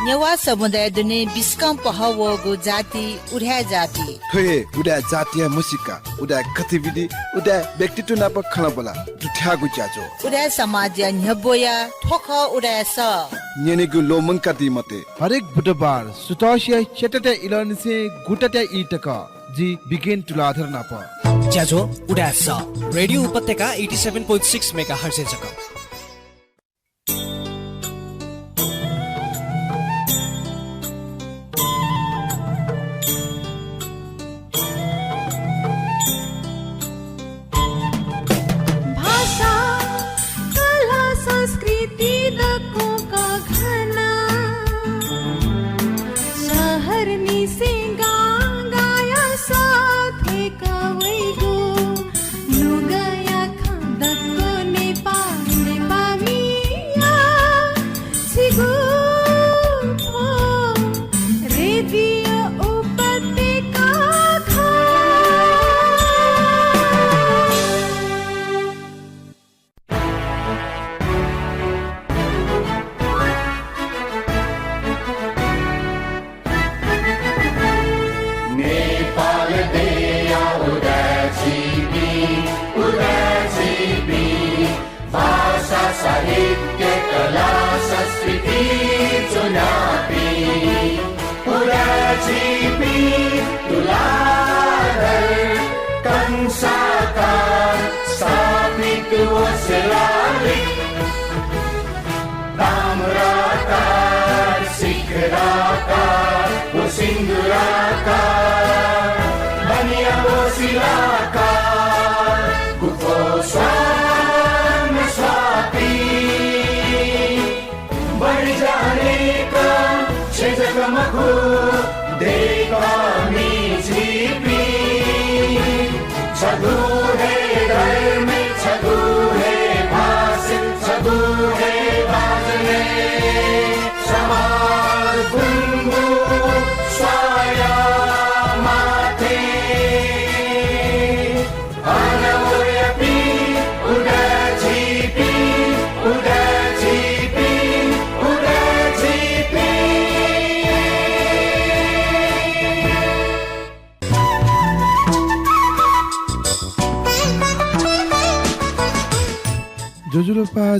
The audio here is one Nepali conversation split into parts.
नेवा समुदाय दुने बिस्कम पहवगो जाति उड्या जाति थोए उडा जातीय मुसिका उडा गतिविधि उडा व्यक्तित्व नाप खलबला दुठ्यागु ज्याजो उड्या समाज न्यबोया ठोख उड्या स नेनेगु लोमंका दिमते हरेक बुधबार सुतोशिया चेटटे इलनसे गुटटे इटक जी बिगिन तुलाधर नाप ज्याजो उडा स रेडियो उपत्यका 87.6 मेगाहर्ज जक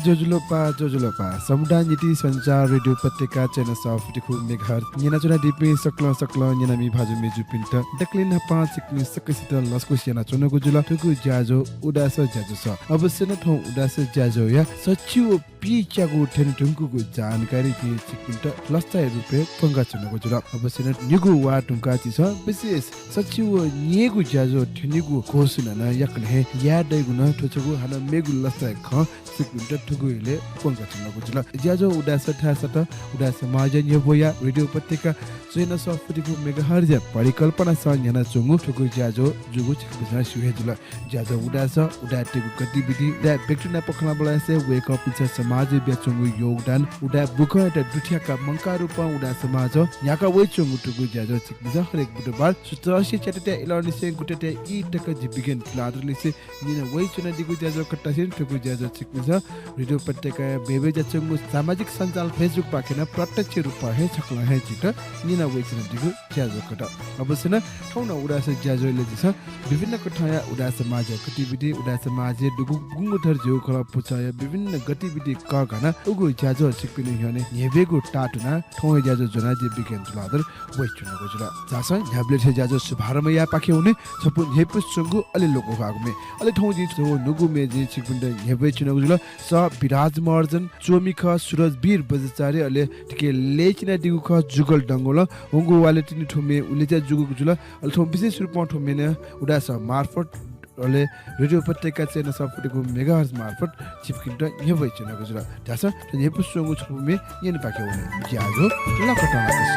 जोजुलोपा समुदाय नीति संचार रेडियो पत्रिका चैनल सफ दिखु मेघर निना चुना दिपे सक्ल निना मी भाजु मेजु पिन्ट डक्लिन हपा सिक्नु सकसित लस्कु सेना चुनको जुल ठुकु ज्याजो उदास ज्याजो छ अवश्य न ठौ उदास ज्याजो या सचिव पी च्यागु ठेन ठुंकुको जानकारी दिए सिक्पिन्ट लस्ता रुपे पंगा चुनको जुल अवश्य न निगु वा ठुंका छि छ विशेष सचिव निगु ज्याजो ठेनिगु कोसुन न yakne या दैगुन ठुचगु हन मेगु लस्ता ख सिक्पिन्ट ठुगुले पंगा चुनको जुल ज्याजो उदास थासत उदास समाज न्यबोया रेडियो पत्रिका चैनल सफटिको मेगाहर्ज परिकल्पना स न्याना चुंगु ठुगु ज्याजो जुगु छिकबजा सुहे जुल ज्याजो उदास उदाटेगु गतिविधि दा व्यक्तिना पखला बलासे वेक अप इन समाज बेचुंगु योगदान उदा बुख त दुठियाका मंका रूप उदा समाज याका वे चुंगु ठुगु ज्याजो छिकबजा हरेक बुधबार सुतराशी चटटे इलनिसे गुटटे इ टक जिबिगन क्लादरलिसे निना वे चुना दिगु ज्याजो कट्टासिन ठुगु ज्याजो छिकबजा रेडियो पत्रिका बेबे जचुंगु सामाजिक सञ्जाल फेसबुक पाकेना प्रत्यक्ष रूप हे छकला हे जित निना वे चुना दिगु ज्याजो कट अवश्य न ठौना उदास ज्याजोले दिस विभिन्न कठाया उदास समाज गतिविधि उदास समाज दुगु गुंगुथर जो खला पुचाय विभिन्न गतिविधि क घना उगु ज्याजो छिकपिनि हने नेबेगु टाटुना ठौ ज्याजो जना जे बिकेन जुलादर वे चुना गुजुला जास न्याबले छ ज्याजो सुभारम या पाखे हुने छपु नेपु सुंगु अलि लोको भागमे अलि ठौ जी छो नुगु मे जी छिकपिन्ड नेबे चुना गुजुला स विराज मर्जन चोमिख सुरज वीर बजचारे अले टिके लेचिना दिगु ख जुगल डंगोल हुंगु वाले तिनि ठुमे उलेजा जुगु गुजुला अल ठौ विशेष रूपमा ठुमे ने उडास मार्फत अले रेडियो पत्रिका चैनल सफटिको मेगाहर्ज मार्फत छिपकिन्ट नेबे चुना गुजुला जास नेपु सुंगु छुमे यन पाके हुने ज्याजो लकटना स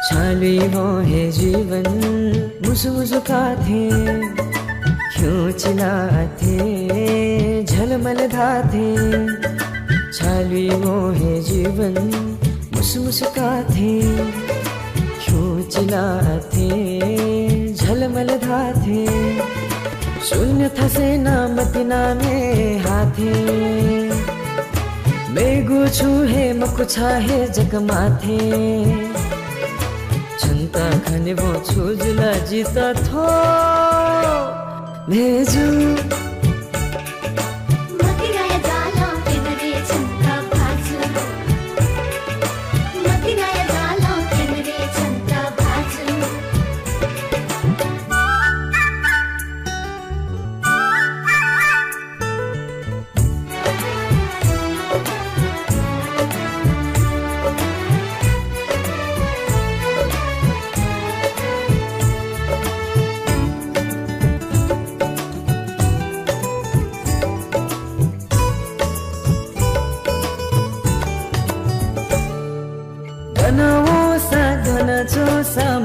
छाले हो हे जीवन मुसु मुसु का थे क्यों चिल्लाते झलमल धाते छाले हो हे जीवन मुसु मुसु का थे क्यों चिल्लाते झलमल धाते शून्य था से नाम तिना में हाथे मेगु छु हे मकुछा हे जगमाथे छन्ता खने भो छु जुला जिता थो मेजु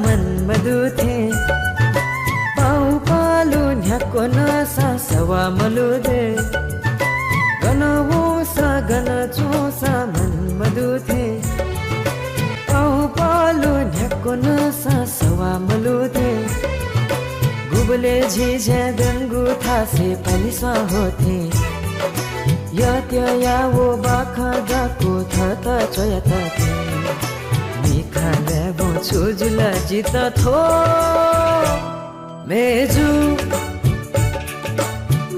मन मधु थे पाउ पालो न्याको नसा सवा मलु दे गनवो सा गन चोसा मन मधु थे पाउ पालो न्याको नसा सवा मलु दे गुबले झिझे दंगु थासे पलिस्वा होथे यत्य यावो बाखा गाको थता चोयता थे खाले बो छुजुला जिता थो मेजु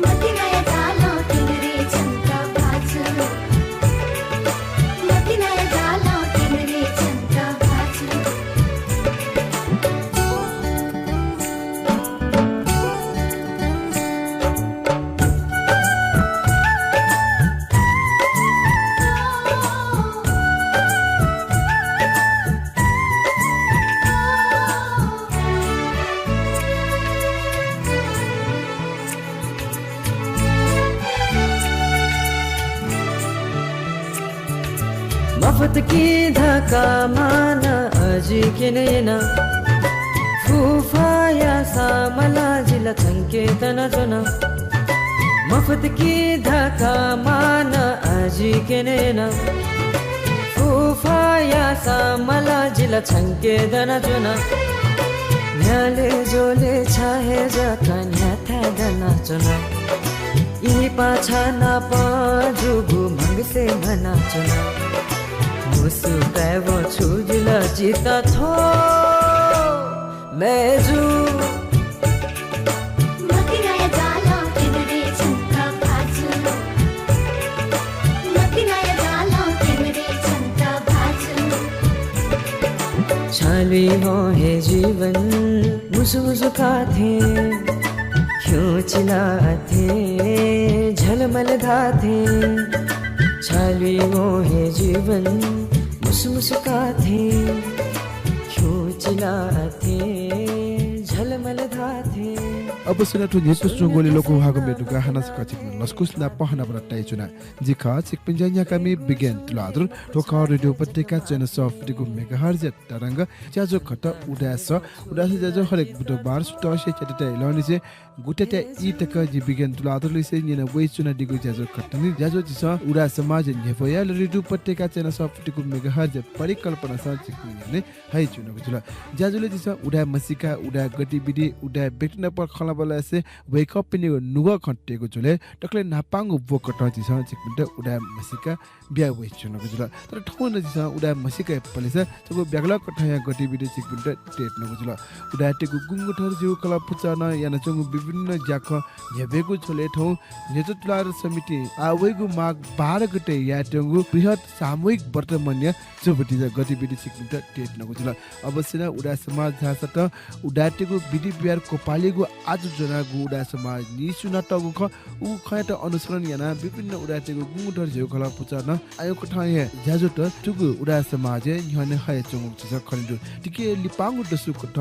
मतिनाया जालो तिनरे चंका भाजु मतिनाया जालो तिनरे चंका भाजु मफत की धक्का माना अजी के नैना फूफाया सामला जिला चंके तना जना मफत की धक्का माना अजी के नैना फूफाया सामला जिला चंके तना जना न्याले जोले छाहे जाता न्याथा दना जना ई पाछा ना पाजुगु मंग से मना जना मुसु पैवो छुजुला जिता थो मेजु मतिनाया जालो तिनरे चंका भाजु मतिनाया जालो तिनरे चंका भाजु छाली हो हे जीवन मुसु मुसु खाथे क्यों चिल्लाथे झलमल धाथे छाली हो हे जीवन मुस्काथे क्यों चिल्लाथे झलमल धाथे अब सुनाथु नेतु सुंगोले लोको हागो मेदुगा हाना सकाचिक लस्कुसला पहना बरटाइ चुना जिखा चिकपिन्जान्या कामी बिगेन तुलादर टोका रेडियो पत्रिका चैनल अफ दिगु मेगाहर्ज तरंग ज्याजो खट उडास ज्याजो हरेक बुधबार सुटसे चटेटे लनिसे गुटेटे इ तक जि बिगेन तुलादर लिसे निना वे चुना दिगु ज्याजो खटनी ज्याजो जिस उडा समाज नेफया रेडियो पत्रिका चैनल अफ दिगु मेगाहर्ज परिकल्पना स चिकपिन्जाने हाइ चुना गुजुला ज्याजोले जिस उडा मसिका उडा गतिविधि उडा बेटना पर खला बलासे वेक अप पिने नुगा खटेको जुले टक्ले नापांगु बोकट जिस चिकपिन्ट उडा मसिका बिया वे चुना गुजुला तर ठौन जिस उडा मसिका पलेस जको ब्यागला कठाया गतिविधि चिकपिन्ट टेट न गुजुला उडा टेको गुंगुठर जिउ कला पुचान याना चंगु विभिन्न जाख झेबेको छोले ठौ नेतृत्वलार समिति आवेगु माग 12 गते याटंगु बृहत सामूहिक वर्तमान्य चोबटी गतिविधि चिकपिन्ट टेट न गुजुला अवश्य न उडा समाज झासत उडा टेको विधि बिहार कोपालीगु आज जना गुडा समाज निसुना टगु ख उ खयत अनुसरण याना विभिन्न उडा टेको गुंगुठर जिउ कला पुचान आयो कठाय ज्याजो त टुगु उडा समाज न्हने हाय चंगु छ खलिदु टिके लिपांगु दसु कठ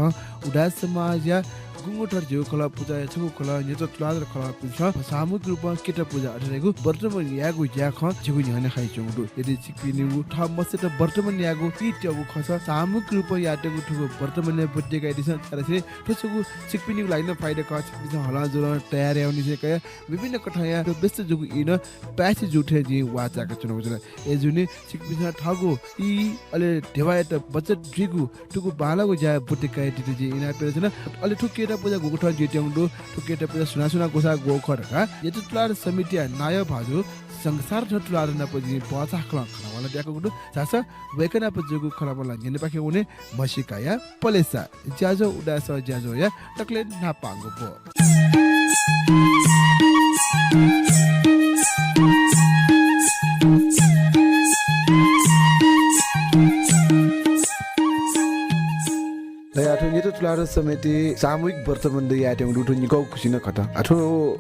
उडा समाज या गुंगुठर जिउ कला पूजा छगु कला नेतो तुलादर कला पूजा सामूहिक रूपमा केटा पूजा अठरेगु वर्तमान यागु याख जिगु न्हने हाय चंगु यदि चिकपिनिगु ठ मसे त वर्तमान यागु पिटगु खस सामूहिक रूपमा याटेगु ठगु वर्तमान बड्डेका एडिसन तरसे ठसगु चिकपिनिगु लाइन फाइदा क चिकपिन हला जोर तयार आउनी से कय विभिन्न कठाया व्यस्त जुगु इन पैसे जुठे जी वाचाका चुनाउ जुल एजुने चिकपिन ठगु इ अले देवायत बचत ड्रिगु ठगु बालागु जा बड्डेका एडिसन जी इना पेरछन अले ठुके पूजा गुगुठा जेट्याउँदो टुकेटा पूजा सुना गोसा गोखर का यतुतलार समिति नाय भाजु संसार ठटुलार न पजि बचा खला खलावाला ब्याको गुडु जास वेकना पजगु खलावाला नेने पाखे उने मसिकाया पलेसा ज्याजो उडास ज्याजो या टक्ले नापांगो पो आठो नेतो तुलार समिति सामूहिक वर्तमान दे याटेङ दुटु निको खुसिन खट आठो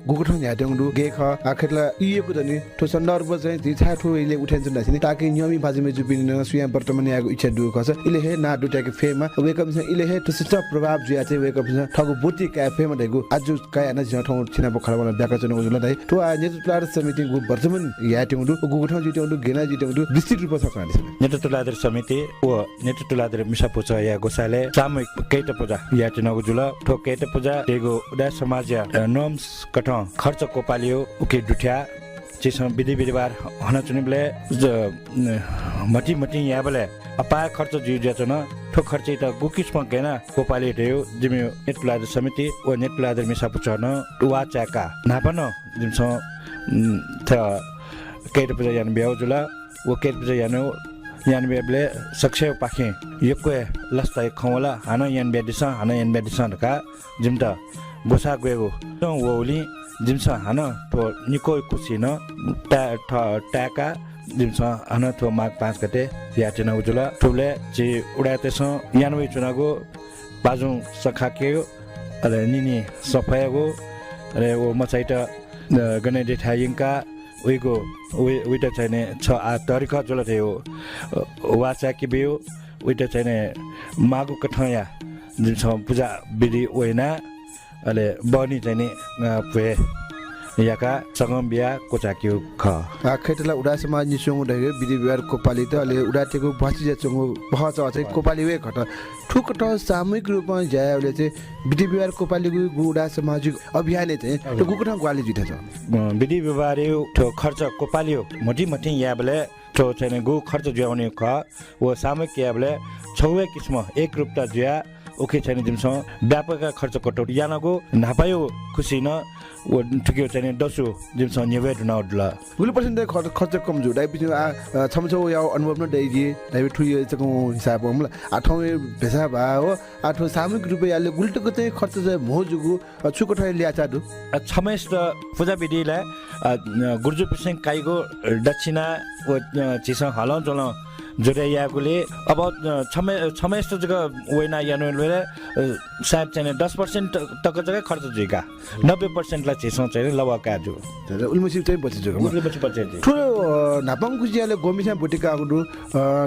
गुगुठन याटेङ दु गे ख आखेला इएको दनि ठो सन्दर्भ चाहिँ दि छाठो इले उठेन नासिनि ताकि नियमी बाजिमे जुपिन सुया वर्तमान याको इच्छा दु खस इले हे ना दुटाके फेमा वेकअप चाहिँ इले हे ठुसिच प्रभाव जुया चाहिँ वेकअप चाहिँ ठगु बुटी क्याफे मा देगु आज काय न ज ठौ छिना बखरा बला ब्याका चन उजुला दाइ ठो आ नेतो तुलार समिति गु वर्तमान याटेङ दु गुगुठन जिटेङ दु गेना जिटेङ दु विस्तृत रूपमा सक्रानि नेतो तुलादर समिति ओ नेतो तुलादर मिसापुच या गोसाले सामूहिक केटा पूजा या तिनको जुला ठो केटा पूजा तेगो उडा समाज या नोम्स कठ खर्च को पालियो उके दुठ्या चिसम विधि विधिवार हन चुनिबले मटी मटी या बले अपार खर्च जिउ जचन ठो खर्च त गुकिसम गेना को पाली देयो जिमे नेतलादर समिति ओ नेतलादर मिसापुचन वाचाका नापन जिमस थ केटा पूजा यान ब्याउ जुला ओ केटा पूजा यानो यान बेबले सक्से पाखे यक्वे लस्ताय खवला हान यान बेदिसा का जिमता बोसा गएको त वोली जिमसा हान तो निको कुसिन टाका जिमसा हान तो माग 5 गते याचना उजुला ठुले जे उडातेस यानवे चुनागो बाजु सखाकेयो अले निनी सफायगो अरे वो मचाइटा गने देठायिंका उइको उइटा चाहिने छ आ तरिका जल थियो वाचा कि बियो उइटा चाहिने मागु कठया जुन छ पूजा विधि ओइना अले बनी चाहिने पे याका सगम बिया कोचाक्यु ख आखेटला उडा समाज निसोङ दगे विधि व्यवहार कोपाली त अले उडाटेको भाषी जचंगो भाषा चाहिँ कोपाली वे खट ठुक ठ सामूहिक रूपमा जायले चाहिँ विधि व्यवहार कोपालीको गुडा सामाजिक अभियान चाहिँ त गुकुठा ग्वाली जिथे छ विधि व्यवहार ठो खर्च कोपालियो मोटी मोटी याबले ठो चाहिँ गु खर्च ज्याउने ख वो सामूहिक याबले छौवे किस्म एक रूपता ज्या ओके छैन जिमस व्यापक खर्च कटौट यानको नापायो खुसी न वो ठिक्यो चाहिँ दसो जिमस निवेद नउडला 20% खर्च कम जो दाइ पिछु आ छमछौ या अनुभव न दैजी दाइ ठुयो चको हिसाब हमला आठौँ भेसा भा हो आठौँ सामूहिक रूपले याले गुल्टको चाहिँ खर्च चाहिँ मोजुगु छुकठै ल्याचा दु छमेस पूजा विधिलाई गुर्जु पिसिङ काइगो दक्षिणा वो चिसा हलाउ जला जोरेयागुले अब छमेस जग्गा वेना यानुले सायद चाहिँ 10% तक जग्गा खर्च जुइका 90% ला चिसो चाहिँ लवाका जो उल्मुसी चाहिँ बचि जो ठुलो नापाङ कुजियाले गोमिसा बोटिका गुडु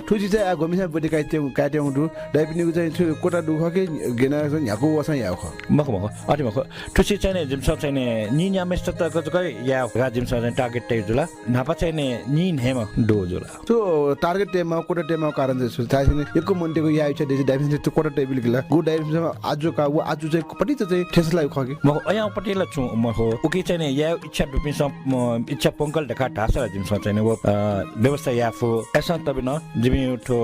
ठुजी चाहिँ गोमिसा बोटिका चाहिँ काट्याउ दु डाइपिनीको चाहिँ कोटा दुख के गेना चाहिँ याको वसा याख मख अति मख ठुसी चाहिँ जिमस चाहिँ नि न्यामेस्ट तक जग्गा या जिमस चाहिँ टार्गेट टे जुला नापा चाहिँ नि हेम दो जुला तो टार्गेट टेमा कोटा टेमा कारण चाहिँ थाहा एको मन्टेको या इच्छा देश डाइफिन चाहिँ कोटा टेबिल गिला गु डाइफिन आजु का वो आजु चाहिँ पटी चाहिँ ठेसलाई खगे म अया पटिला छु म हो उकी चाहिँ या इच्छा दुपिन इच्छा पंकल ढका ढासा जिमस चाहिँ वो व्यवस्था याफो एसा तबिन जिमि ठो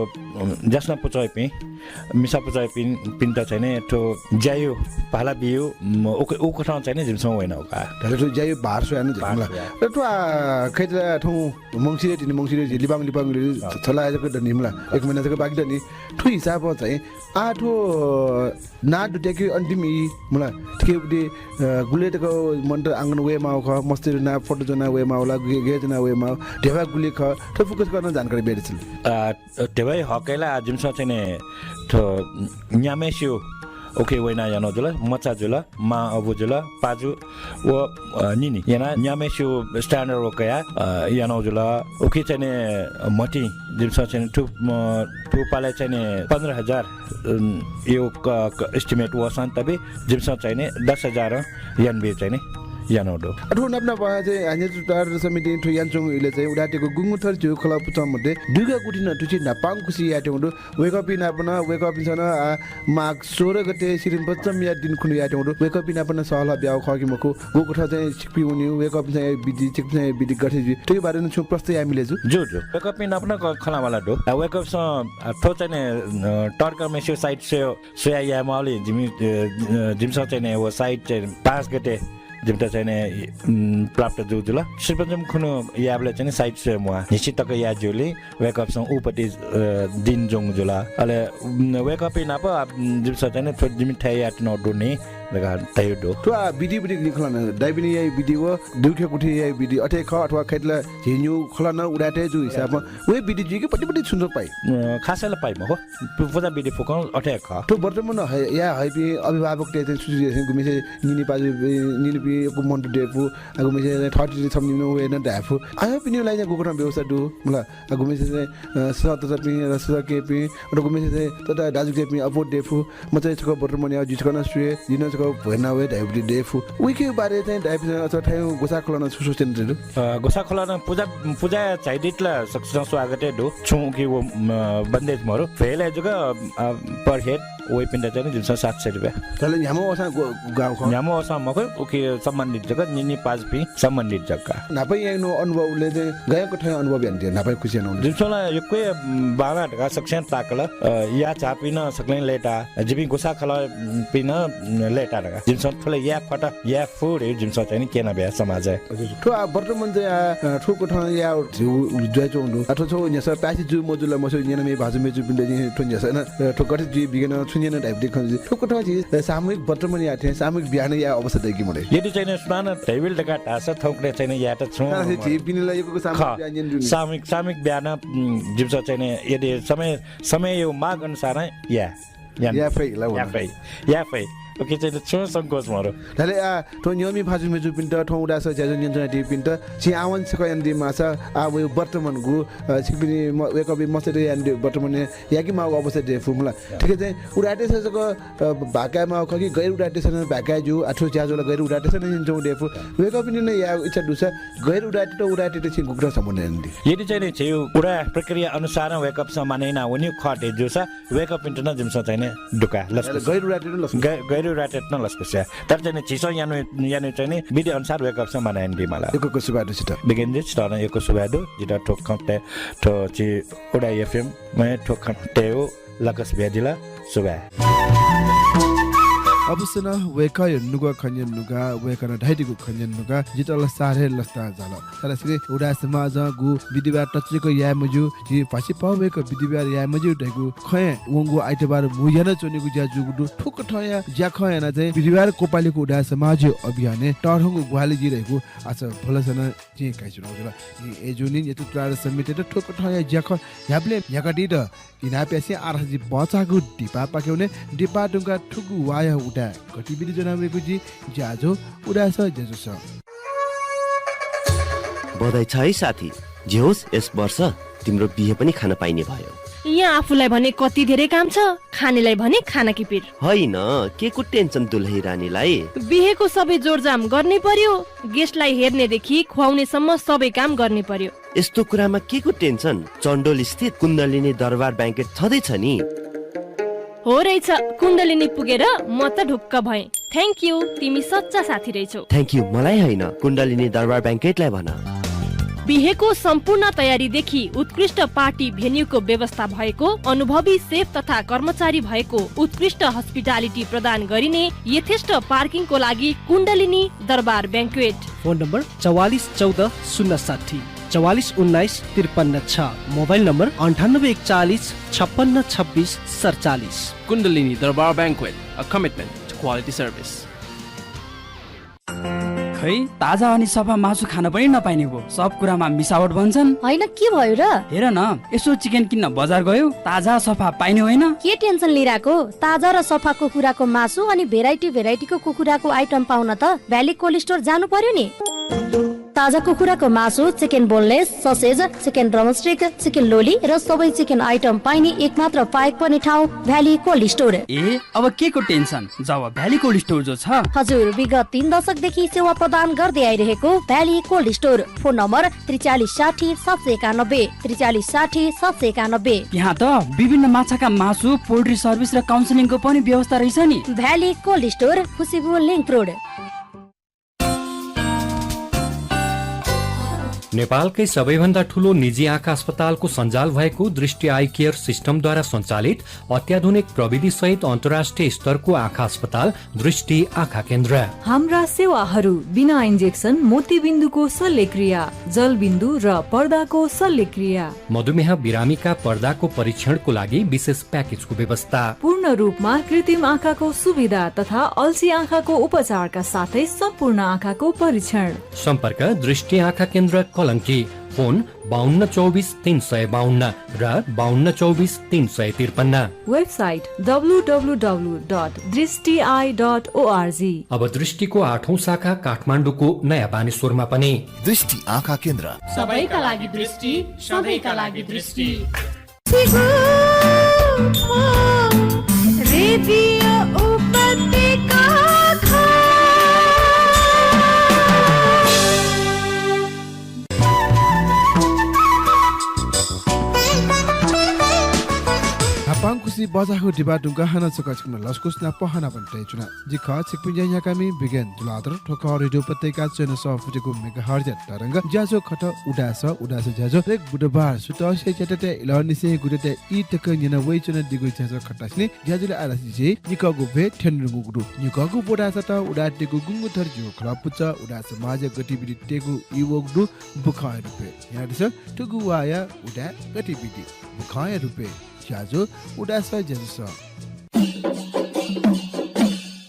जसना पुचै पे मिसा पुचै पिन्ता चाहिँ ठो ज्यायो पाला बियो ओके ओ कथा चाहिँ जिमस होइन ओका दाले ठो ज्यायो बार सो हैन जमला र ठो खैता ठौ मंगसिरे लिबाङ छला आजको दनिमला एक महिना जको बाकी दनि ठु हिसाब चाहिँ आठो ना दुटेकी अन्तिम मलाई ठिकै गुलेटको मन्ट आंगन वेमा ख मस्तिर ना फोटो जना वेमा होला गे जना वेमा ढेवा गुले ख त फोकस गर्न जानकारी बेर्छ ढेवा हकैला जिमस चाहिँ ठो न्यामेस्यो ओके वेना यानो जुला मचा जुला मा अबु जुला पाजु वो निनी याना न्यामेस्यो स्ट्यान्डर्ड ओकया यानो जुला ओके चाहिँ मटी जिमस चाहिँ टु पाले चाहिँ 15000 यो एस्टिमेट वसन तबे जिमस चाहिँ 10000 यानबे चाहिँ यानोडो अठो नपना भए चाहिँ हाने तुटार समिति ठु यानचोङ इले चाहिँ उडाटेको गुङुथर जो खला पुचा मध्ये दुगा गुटिन तुछि नापाङ खुसी याटेउँदो वेकअप इन आपन वेकअप इन माग 16 गते सिरिन पच्चम या दिन खुनु याटेउँदो वेकअप इन आपन सहला ब्याउ खकि मको गोकुठा चाहिँ छिकपि उनी वेकअप चाहिँ बिदि छिकपि चाहिँ बिदि गठे त्यो बारे न छु प्रश्न या मिले जो वेकअप इन आपन खला वाला दो वेकअप स ठो चाहिँ टर्का मेसो साइड से सोया या माले जिमस चाहिँ वो साइड चाहिँ 5 गते जिम्टा चाहिँ नि प्राप्त जुजुल श्रीपञ्चम खुनु याबले चाहिँ साइड से मुआ निश्चित तक या जुली वेक अप सँग उपति दिन जोङ जुला अले वेक अप इन आप जिम्सा चाहिँ नि थोर जिमि थाइ याट न डुने लगा ताइ दो तो बिडी बिडी निखलन डाइबिनी याइ बिडी व दुखे कुठी याइ बिडी अथे ख अथवा खैतला झिन्यु खलन उडाटे जु हिसाबमा वे बिडी जु के पटि पटि सुन्दर पाइ खासैले पाइ म हो पुजा बिडी फुकन अथे ख तो वर्तमान या हैपि अभिभावक ते चाहिँ सुजुएसन गुमिसे निनि पाजु निनि पि को मन्टु देपु गुमिसे 30 सम्निनु वे न दाफु आयो पिनि लाइन गोकन व्यवस्था दु मला गुमिसे सत त पि रसुवा के पि र गुमिसे चाहिँ तता दाजु के पि अपोर्ट देफु म चाहिँ छको वर्तमान या जिसकन सुए दिन छको भएन वे दाइबि देफु विके बारे चाहिँ दाइबि अथवा थायु गोसा खलन सुसु चेन्द्रु गोसा खलन पूजा चाहिदितला सक्सेस स्वागत दु छु कि वो बन्देज मरो फेले जगा पर हेड वे पिन्दा चाहिँ जुन 700 रुपैयाँ तले न्यामो असा गाउँ ख न्यामो असा मको ओके सम्बन्धित जग्गा निनि 5 पि सम्बन्धित जग्गा नापै यानो अनुभवले चाहिँ गएको ठाउँ अनुभव यान्थे नापै खुसी हुनु जुनसोला यक्वे बाना ढका सक्सेन ताकल या चापिन सक्लेन लेटा जिबि गोसा खला पिन लेटा ढका जुनसो थले या फटा या फुड जुनसो चाहिँ केना भ्या समाज तो वर्तमान चाहिँ ठुको ठाउँ या जुजो हुनु अथवा छौ न्यास पासी जु मजुला मसो न्याना मे भाजु मेजु पिन्डे नि ठुन्यास न ठोकटे जु बिगन छुन्यन टाइप देखि ठुको ठाउँ चाहिँ सामूहिक वर्तमान या थे सामूहिक बिहान या अवस्था देखि मले यदि चाहिँ स्नान टेबल ढका टास थौकले चाहिँ या त छु चाहिँ पिनलाई यो सामूहिक बिहान जिम्स चाहिँ यदि समय यो माग अनुसार या फै ओके चाहिँ छु संकोच मरो तले तो नियमी भाजु मेजु पिन्ट ठौ उडास ज्याजो नियन्त्रण दि पिन्ट छि आवन छ कयन दि मासा आ वे वर्तमान गु सिपिनी वेक अप मसरे यान वर्तमान याकी मा अवस्था दे फुमला ठीक है उडाटे छ जको भाका मा खकी गैर उडाटे छ भाका जु आठो ज्याजो गैर उडाटे छ नि जौ देफु वेक अप नि या इच्छा दुसा गैर उडाटे छि गुग्रा सम्बन्ध दि यदि चाहिँ छ उडा प्रक्रिया अनुसार वेक अप समानेना उनी खटे जुसा वेक अप इन्टरनेट जिमस चाहिँ दुका लस गैर उडाटे लस गैर राटेट न लस्कस्या तर चाहिँ चिसो यानु चाहिँ विधि अनुसार वेकअप छ मनाइन दि मला एको सुबादु छिटा बिगिन दिस त एको सुबादु जिता ठोक खटे तो छि ओडा एफएम मै ठोक खटे हो लकस बेजिला सुबा अवश्य न वेका नुगा खन्यन नुगा वेका न ढाइदिगु खन्यन नुगा जितल सारे लस्ता जाल तर सिरे उडा समाज गु बिदिबार टचको या मजु जि फासी पावेको बिदिबार या मजु ढगु खय वंगु आइतबार मुयन चोनिगु ज्या जुगु ठुक ठया ज्या खय न चाहिँ बिदिबार कोपालीको उडा समाज अभियान टरहंगु ग्वाली जि रहेको आछ भलसन जे काइछु नगुला ए जुनि यतु प्रार समिति त ठुक ठया ज्या ख याबले याकडी द इना पेसे आरजी बचागु दिपा पाकेउने दिपा दुंगा ठुगु वाया उडा गतिविधि जनावेको जी ज्याजो उडास ज्याजो छ बधाई छ है साथी जे होस् यस वर्ष तिम्रो बिहे पनि खान पाइने भयो यहाँ आफूलाई भने कति धेरै काम छ खानेलाई भने खाना किपिर होइन के को टेन्सन दुलही रानीलाई बिहेको सबै जोडजाम गर्नै पर्यो गेस्टलाई हेर्नेदेखि खुवाउनेसम्म सबै काम गर्नै पर्यो यस्तो कुरामा के को टेन्सन चण्डोल स्थित कुण्डलिनी दरबार ब्याङ्केट छँदैछ नि हो रहेछ कुण्डलिनी पुगेर म त ढुक्क भएँ थ्याङ्क यू तिमी सच्चा साथी रहेछौ थ्याङ्क यू मलाई होइन कुण्डलिनी दरबार ब्याङ्केटलाई भन बिहेको सम्पूर्ण तयारीदेखि उत्कृष्ट पार्टी भेन्यूको व्यवस्था भएको अनुभवी सेफ तथा कर्मचारी भएको उत्कृष्ट हस्पिटालिटी प्रदान गरिने यथेष्ट पार्किङको लागि Kundalini Darbar banquet phone number 44 14 060 44 19 53 6 mobile number 98 41 56 26 47 Kundalini Darbar banquet a commitment to quality service खै ताजा अनि सफा मासु खान पनि नपाइने भो सब कुरामा मिसावट भन्छन् हैन के भयो र हेर न यसो चिकन किन्न बजार गयो ताजा सफा पाइने होइन के टेन्सन लिराको ताजा र सफा कुखुराको मासु अनि भेराइटीको कुखुराको आइटम पाउन त भ्याली कोल्ड स्टोर जानु पर्यो नि ताजा कुखुराको मासु chicken boneless sausage chicken drumstick chicken लोली र सबै चिकन आइटम पाइने एकमात्र पाएक पर्ने ठाउँ भ्याली कोल्ड स्टोर ए अब के को टेन्सन जब भ्याली कोल्ड स्टोर जो छ हजुर विगत 3 दशकदेखि सेवा प्रदान गर्दै आइरहेको valley cold store phone number 4360 791 4360 791 यहाँ त विभिन्न माछाका मासु पोल्ट्री सर्भिस र काउन्सिलिङको पनि व्यवस्था रहेछ नि valley cold store Khusibu link road नेपालकै सबैभन्दा ठूलो निजी आँखा अस्पतालको सञ्जाल भएको दृष्टि आई केयर सिस्टमद्वारा सञ्चालित अत्याधुनिक प्रविधि सहित अन्तर्राष्ट्रिय स्तरको आँखा अस्पताल दृष्टि आँखा केन्द्र। हाम्रा सेवाहरू बिना इन्जेक्सन मोतीबिन्दुको शल्यक्रिया, जलबिन्दु र पर्दाको शल्यक्रिया, मधुमेह बिरामीका पर्दाको परीक्षणको लागि विशेष प्याकेजको व्यवस्था, पूर्ण रूपमा कृत्रिम आँखाको सुविधा तथा अल्छी आँखाको उपचारका साथै सम्पूर्ण आँखाको परीक्षण। सम्पर्क दृष्टि आँखा केन्द्र कलङ्की, फोन 5224 352 र 5224 353। Website www.drishtieye.org। अब दृष्टिको 8औं शाखा काठमाडौँको नयाँ बानेश्वरमा पनि। दृष्टि आँखा केन्द्र, सबैका लागि दृष्टि, सबैका लागि दृष्टि। रेडियो उपत्यका पाङकुसी बजाको डिबा डुङ्गा हाना चकचकमा लस्कुसना पहना पनि चुना जिख छिकपिन्जा याकामी बिगेन दुलादर ठोक रेडियो उपत्यका चैनल सफुटेको मेगाहर्ज तरंग ज्याजो खट उडास ज्याजो एक बुधबार सुत से चटटे इलनिसे गुडटे इ तक निना वइ चुना दिगु ज्याजो खटास्ने ज्याजुले आरासी जे निकगु भे ठेनरुगु गुडु निकगु बोडास त उडाटेको गुंगु थर जिउ खरापुच उडा समाज गतिविधि टेगु इवगु बुखाय रुपे यहाँ दिस टुगु वाया उडा गतिविधि बुखाय रुपे ज्याजो उडास ज्याजो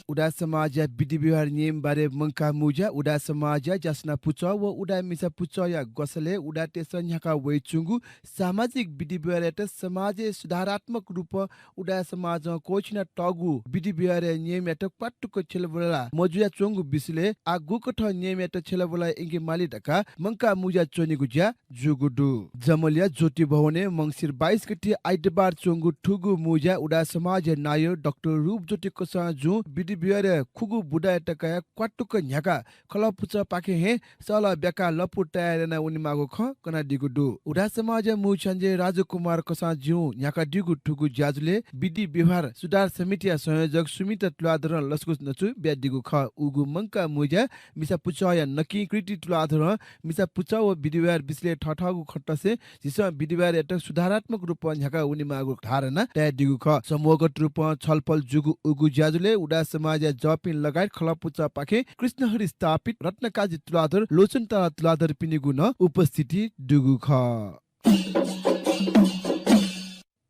उडा समाज विधि व्यवहार नियम बारे मंका मुजा उडा समाज जसना पुच व उडा मिसा पुच या गसले उडा टेसन यका वइचुंगु सामाजिक विधि व्यवहार समाज सुधारात्मक रूप उडा समाज कोचिना टगु विधि व्यवहार नियम यात पट्टुको छेलबला मजुया चोंगु बिसले आगु कठ नियम यात छेलबला इंगे माली ढका मंका मुजा चोनिगु ज्या जुगुडु जमलिया ज्योति भवने मंगसिर 22 गते आइतबार चोंगु ठुगु मुजा उडा समाज नायो डाक्टर रूप ज्योति कोसा जु विधि बिहार खुगु बुडा टकाया क्वाटुक न्याका खलपुच पाखे हे सल ब्याका लपु टायरना उनी मागो ख कना दिगुडु उडा समाज मु छन्जे राजकुमार कसा ज्यू न्याका दिगु ठुगु ज्याजुले विधि व्यवहार सुधार समिति संयोजक सुमित तुलाधर लस्कुस नचु ब्या दिगु ख उगु मंका मुजा मिसा पुचया नकी कृति तुलाधर मिसा पुचा व विधि व्यवहार बिसले ठठगु खट्टसे जिस विधि व्यवहार एट सुधारात्मक रूप न्याका उनी मागो धारणा टाय दिगु ख समूहगत रूप छलफल जुगु उगु ज्याजुले उडा समाज जपिन लगायत खलपुचा पाखे कृष्णहरि स्थापित रत्नकाजी तुलाधर लोचनता तुलाधर पिनिगुन उपस्थिति दुगु ख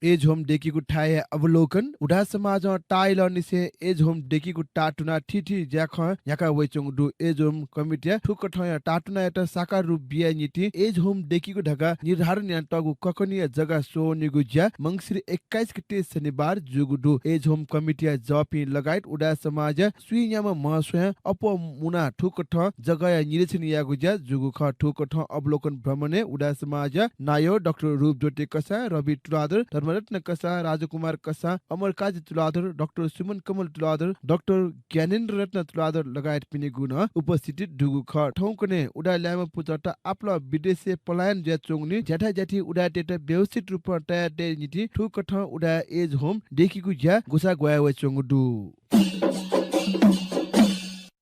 एज होम डेकीको ठाए अवलोकन उडा समाज टाइल निसे एज होम डेकीको टाटुना ठिठी ज्याख याका वइचोङ दु एज होम कमिटिया ठुक ठया टाटुना एटा साकार रूप बिया नीति एज होम डेकीको ढका निर्धारण या टगु ककनिया जगा सो निगु ज्या मंगसिर 21 गते शनिबार जुगुडु एज होम कमिटिया जपि लगायत उडा समाज सुइयामा महस्वय अप मुना ठुक ठ जगा निरीक्षण यागु ज्या जुगु ख ठुक ठ अवलोकन भ्रमणे उडा समाज नायो डाक्टर रूप ज्योति कसा रवि तुलाधर रत्न कसा राजकुमार कसा अमरकाजी तुलाधर डाक्टर सुमन कमल तुलाधर डाक्टर ज्ञानेन्द्र रत्न तुलाधर लगायत पिने गुण उपस्थिति दुगु ख ठौकने उडा ल्यामा पुचटा आपला विदेशी पलायन ज्या चोङनी ज्याठा ज्याठी उडा टेट व्यवस्थित रूपमा तयार टे नीति ठुक ठ उडा एज होम देखिगु ज्या गुसा गया व चोङडु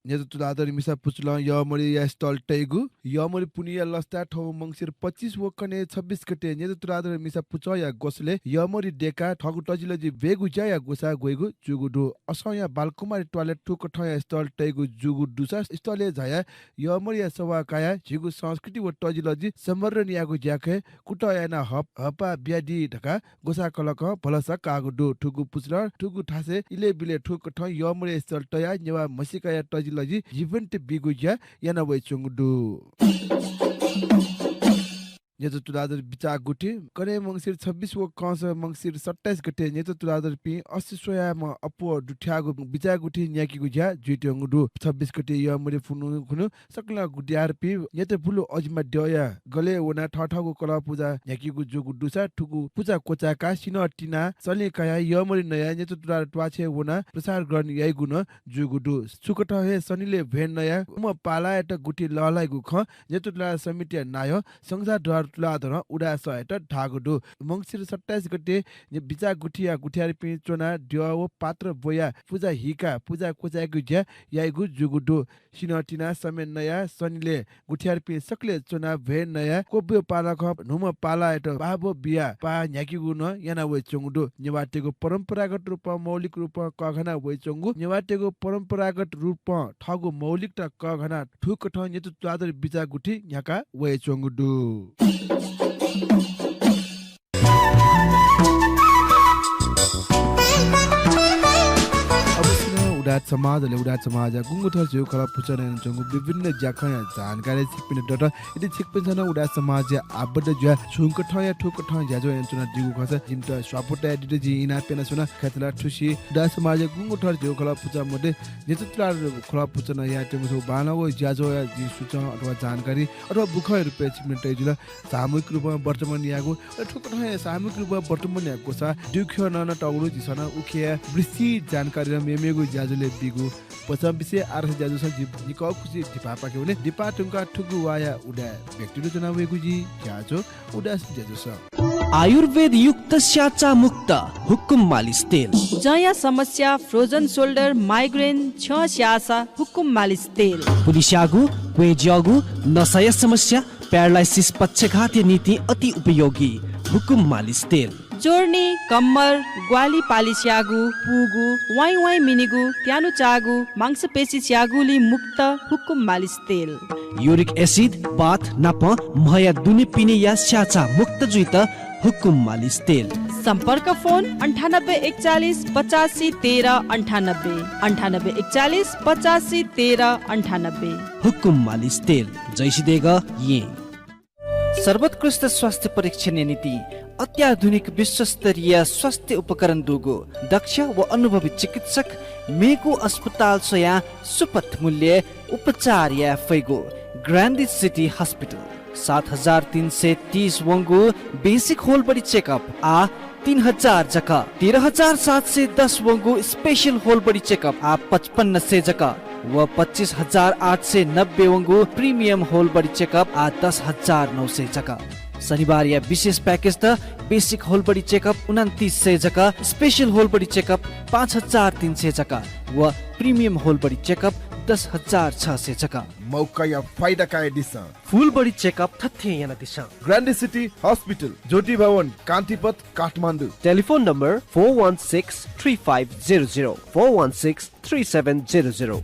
नेजु तुलाधर मिसा पुचला यमरी या स्टल टेगु यमरी पुनिया लस्ता ठौ मंगसिर 25 वकने 26 गते नेजु तुलाधर मिसा पुच या गोसले यमरी डेका ठगु टजिलजी बेगु ज्या या गोसा गइगु जुगुडु असया बालकुमारी टॉयलेट ठुक ठ या स्टल टेगु जुगु दुसा स्टलले जाया यमरी या सवा काया जिगु संस्कृति व टजिलजी समरण यागु ज्याखे कुट याना हपा ब्याडी ढका गोसा कलक भलसा कागु ठुगु पुचला ठुगु ठासे इले बिले ठुक ठ यमरी स्टल टया नेवा मसिका या लजी जीवन ते बिगुज्या याना वइचुङडु नेतो तुलाधर बिचा गुटे करे मंगसिर 26 व कस मंगसिर 27 गते नेतो तुलाधर पि 80 सोयामा अपो दुठ्यागु बिचा गुटे न्याकी गुज्या जुइटङडु 26 गते य मरे फुनु खुनु सकला गुड्यार पि नेतो फुलु अजमा दया गले वना ठठगु कला पूजा न्याकी गु जुगु दुसा ठुगु पूजा कोचा का सिन टिना सले काया य मरे नया नेतो तुलाधर ट्वाछे वना प्रसार गर्न याइ गुन जुगुडु सुकट हे सनिले भेन नया म पाला एटा गुटी ललाइगु ख नेतो तुलाधर समिति नायो संसार द्वार तुला धर उडा सयट ढागुडु मंगसिर 27 गते बिचा गुठिया गुठियारी पि चोना ड्याव पात्र बोया पूजा हिका पूजा कोजागु ज्या याइगु जुगुडु सिनटिना समय नया सनिले गुठियारी पि सकले चोना भे नया कोब्यो पाला ख नुम पाला एट बाबो बिया पा न्याकिगु न याना वे चंगुडु नेवाटेको परम्परागत रूप मौलिक रूप कघना वे चंगु नेवाटेको परम्परागत रूप ठगु मौलिक त कघना ठुक ठ नेतु चादर बिचा गुठी न्याका वे चंगुडु उडात समाज गुंगुथर जो कला पुचन जंगु विभिन्न जाखया जानकारी सिकपिन डट इति सिकपिन छन उडात समाज आबद ज्या छुंक ठया ठुक ठया ज्याजो एन्चुना दिगु खस जिमत स्वापुट एडिट जी इना पेन सुना खतला ठुसी उडात समाज गुंगुथर जो कला पुचा मध्ये नेतृत्व कला पुचन या टेमु बानगो ज्याजो जी सूचना अथवा जानकारी अथवा बुखय रुपे सिकपिन जुल सामूहिक रूपमा वर्तमान यागु ठुक ठया सामूहिक रूपमा वर्तमान यागु सा दुख्य न टगुरु जिसना उखे वृष्टि जानकारी र मेमेगु ज्याजोले बिगु पछम विषय आरस ज्याजो स निको खुसी दिपा पाके हुने दिपा टुंका ठुगु वाया उडा व्यक्तिले जनावेगु जी ज्याजो उडा ज्याजो स आयुर्वेद युक्त स्याचा मुक्त हुकुम मालिस तेल जया समस्या फ्रोजन शोल्डर माइग्रेन छ स्यासा हुकुम मालिस तेल पुलिस्यागु क्वेज्यागु नसय समस्या प्यारालाइसिस पक्षघातीय नीति अति उपयोगी हुकुम मालिस तेल जोर्नी कम्मर ग्वाली पाली स्यागु पुगु वाइ वाइ मिनिगु ट्यानु चागु मांसपेशी स्यागुली मुक्त हुकुम मालिस तेल यूरिक एसिड बाथ नाप महया दुने पिने या स्याचा मुक्त जुइत हुकुम मालिस तेल संपर्क फोन 9841 85 13 98 9841 85 13 98 हुकुम मालिस तेल जैसिदेगा ये सर्वोत्कृष्ट स्वास्थ्य परीक्षण नीति अत्याधुनिक विश्वस्तरीय स्वास्थ्य उपकरण दुगो दक्ष व अनुभवी चिकित्सक मेगु अस्पताल सोया सुपथ मूल्य उपचार या फैगो ग्रान्डी सिटी हस्पिटल 7330 वंगु बेसिक होल बडी चेकअप आ 3000 जका 13710 वंगु स्पेशल होल बडी चेकअप आ 5500 जका व 25890 वंगु प्रीमियम होल बडी चेकअप आ 10900 जका शनिबार या विशेष पैकेज त बेसिक होल बडी चेकअप 2900 जका स्पेशल होल बडी चेकअप 5300 जका व प्रीमियम होल बडी चेकअप 10600 जका मौका या फाइदा काय दिसा फुल बडी चेकअप थथे याना दिसा ग्रान्डी सिटी हस्पिटल ज्योति भवन कान्तिपथ काठमाडौँ टेलिफोन नम्बर 4163500416 4163700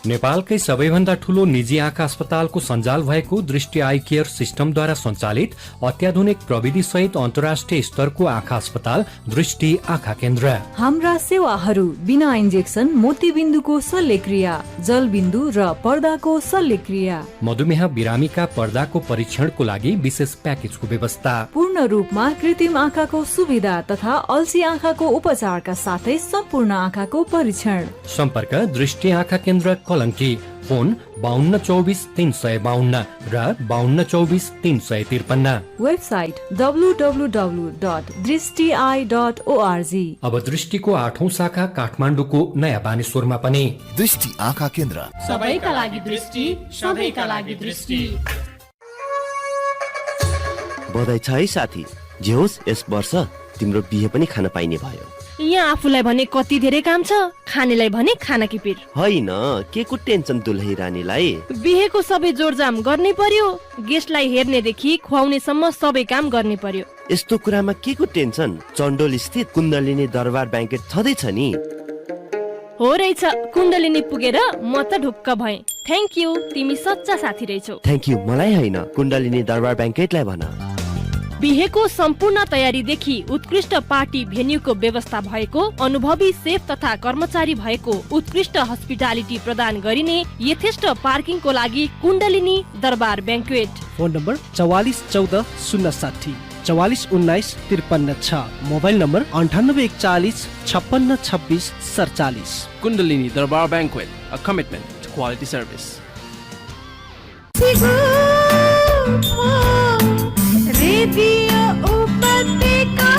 नेपालकै सबैभन्दा ठूलो निजी आँखा अस्पतालको सञ्जाल भएको दृष्टि आई केयर सिस्टमद्वारा सञ्चालित अत्याधुनिक प्रविधि सहित अन्तर्राष्ट्रिय स्तरको आँखा अस्पताल दृष्टि आँखा केन्द्र हाम्रा सेवाहरू बिना इन्जेक्सन मोतीबिन्दुको शल्यक्रिया जलबिन्दु र पर्दाको शल्यक्रिया मधुमेह बिरामीका पर्दाको परीक्षणको लागि विशेष प्याकेजको व्यवस्था पूर्ण रूपमा कृत्रिम आँखाको सुविधा तथा अल्छी आँखाको उपचारका साथै सम्पूर्ण आँखाको परीक्षण सम्पर्क दृष्टि आँखा केन्द्र कलङ्की फोन 5224 352 र 5224 353 वेबसाइट www.drishtieye.org अब दृष्टिको 8औं शाखा काठमाडौँको नयाँ बानेश्वरमा पनि दृष्टि आँखा केन्द्र सबैका लागि दृष्टि सधैँका लागि दृष्टि बधाई छ है साथी जे होस् यस वर्ष तिम्रो बिहे पनि खान पाइने भयो यहाँ आफूलाई भने कति धेरै काम छ खानेलाई भने खाना किपिर होइन के को टेन्सन दुलही रानीलाई बिहेको सबै जोडजाम गर्नै पर्यो गेस्टलाई हेर्नेदेखि खुवाउनेसम्म सबै काम गर्नै पर्यो यस्तो कुरामा के को टेन्सन चण्डोल स्थित कुण्डलिनी दरबार बैंकेट छँदैछ नि हो रहेछ कुण्डलिनी पुगेर म त ढुक्क भएँ थ्याङ्क यू तिमी सच्चा साथी रहेछौ थ्याङ्क यू मलाई होइन कुण्डलिनी दरबार बैंकेटलाई भन बिहेको सम्पूर्ण तयारीदेखि उत्कृष्ट पार्टी भेन्यूको व्यवस्था भएको अनुभवी सेफ तथा कर्मचारी भएको उत्कृष्ट हस्पिटालिटी प्रदान गरिने यथेष्ट पार्किङको लागि Kundalini Darbar banquet phone number 4414 060 4419 mobile number 9841 5626 47 Kundalini Darbar banquet a commitment to quality service radio उपत्यका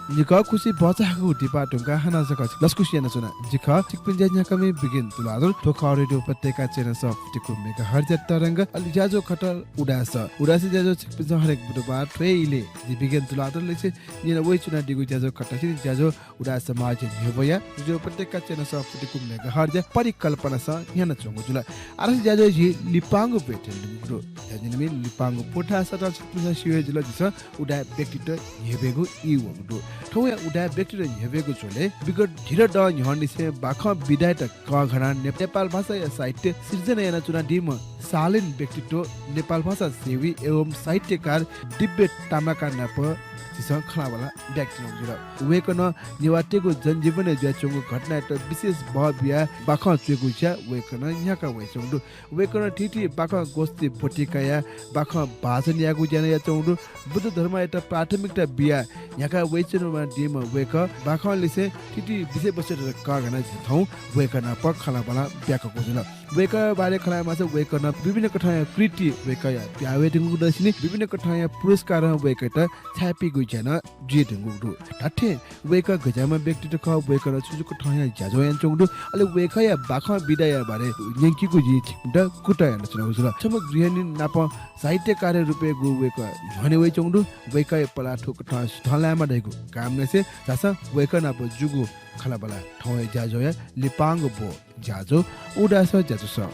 निका खुशी बचाको टिपा टुंगा हना सक लस्कुसिया नसुना जिखा चिकपिन्जा न्याकमे बिगिन तुलादर ठोखा रेडियो उपत्यका चेना सब टिकु मेगा हर्ज तरंग अलि जाजो खटल उडास जाजो चिकपिन्जा हरेक बुधबार ट्रेइले दि बिगिन तुलादर लेसे निना वइ चुना दिगु जाजो खटसी जाजो उडास समाज हेबया रेडियो उपत्यका चेना सब टिकु मेगा हर्ज परिकल्पना स न्याना चंगु जुला आरस जाजो जि लिपांगु पेटेल गुरो याजिनमे लिपांगु पोठा सटा चिकपिन्जा सिवे जुला दिस उडा व्यक्तित्व हेबेगु इ वगु ठौया उडा व्यक्तित्व हेबेगु चले बिगत ढिर ड न्हनिसे बाख विदाय त क घना नेपाल भाषा या साहित्य सृजना याना चुना दिम सालिन व्यक्तित्व नेपाल भाषा सेवी एवं साहित्यकार दिव्य तामाका नाप सिसं खलावाला व्यक्ति नजुर वेकन निवाटेको जनजीवन ज्याचोंगु घटना त विशेष भव्य बाख चुगु छ वेकन यहाँका वइचोंडु वेकन ठिठी बाख गोस्ती पटिकाया बाख भाषण यागु ज्यान या चौंडु बुद्ध धर्म एउटा प्राथमिकता बिया यहाँका वइचोंडुमा दिम वेक बाख लिसे ठिठी विषय वस्तु क घना थौ वेकन प खलावाला व्याकको जुल वेक बारे खलामा छ वेकन विभिन्न कठाया कृति वेकया प्यावेटिङु दसिनी विभिन्न कठाया पुरस्कार वेक त छापी गुजना जे ढंगु ठठे वेक गजामा व्यक्तित्व ख वेक र सुजुको ठया ज्याजोयान चंगु अले वेकया बाख विदाया बारे यंकीको जी द कुटाया नचना उजुला छम गृहनी नाप साहित्य कार्य रुपे गु वेक भने वइ चंगु वेकय पला ठोक ठ ढलामा दैगु काम नसे जसा वेक नाप जुगु खलाबला ठय ज्याजोया लिपांग बो ज्याजो उडास ज्याजो स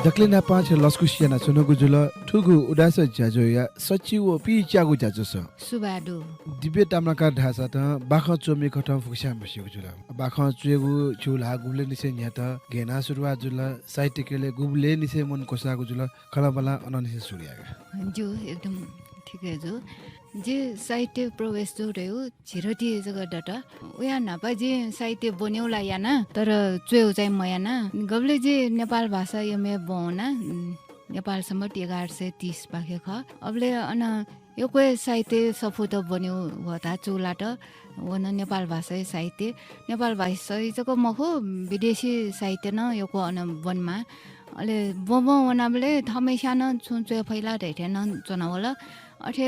दक्लिना पाँच लस्कुसियाना सुनगु जुल ठुगु उडास ज्याजोया सचिव पि च्यागु ज्याजो स सुबाडु दिव्य तामाका ढासा त बाख चोमे खट फुक्सा बसेको जुल बाख चुगु चुला गुबले निसे न्यात गेना सुरुवा जुल साहित्यकेले गुबले निसे मन कोसागु जुल खलाबला अननिसे सुरियागा जो एकदम ठिकै जो जे साहित्य प्रवेश जो रह्यो छिरटी जग्गा डाटा उया नापा जे साहित्य बन्यौला याना तर चुयो चाहिँ मयाना गबले जे नेपाल भाषा यमे बौना नेपालसम्म 1130 पाखे ख अबले अन यो कोही साहित्य सफुत बन्यो वता चुलाट वन नेपाल भाषा साहित्य नेपाल भाषा जको मखो विदेशी साहित्य न योको अन वनमा अले बब वनाबले थमेसा न छुन्चो फैला ढेठेन चनावला अठे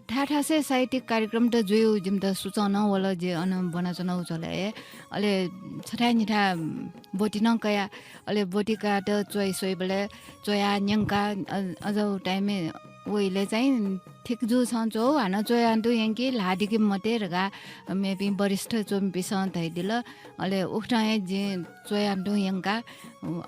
ठासे साहित्यिक कार्यक्रम त जोयो जिम त सुचाउन वला जे अन बना चनाउ चले अले छठा निठा बोटी न कया अले बोटीका त चोइ सोइ बले चोया न्यंका अझौ टाइममे ओइले चाहिँ ठिक जो छौ हान चोयान्टु यंकी लाडीकी मते रगा मेबी वरिष्ठ चोम्पिस थैदिल अले उठाए जे चोयान्टु यंका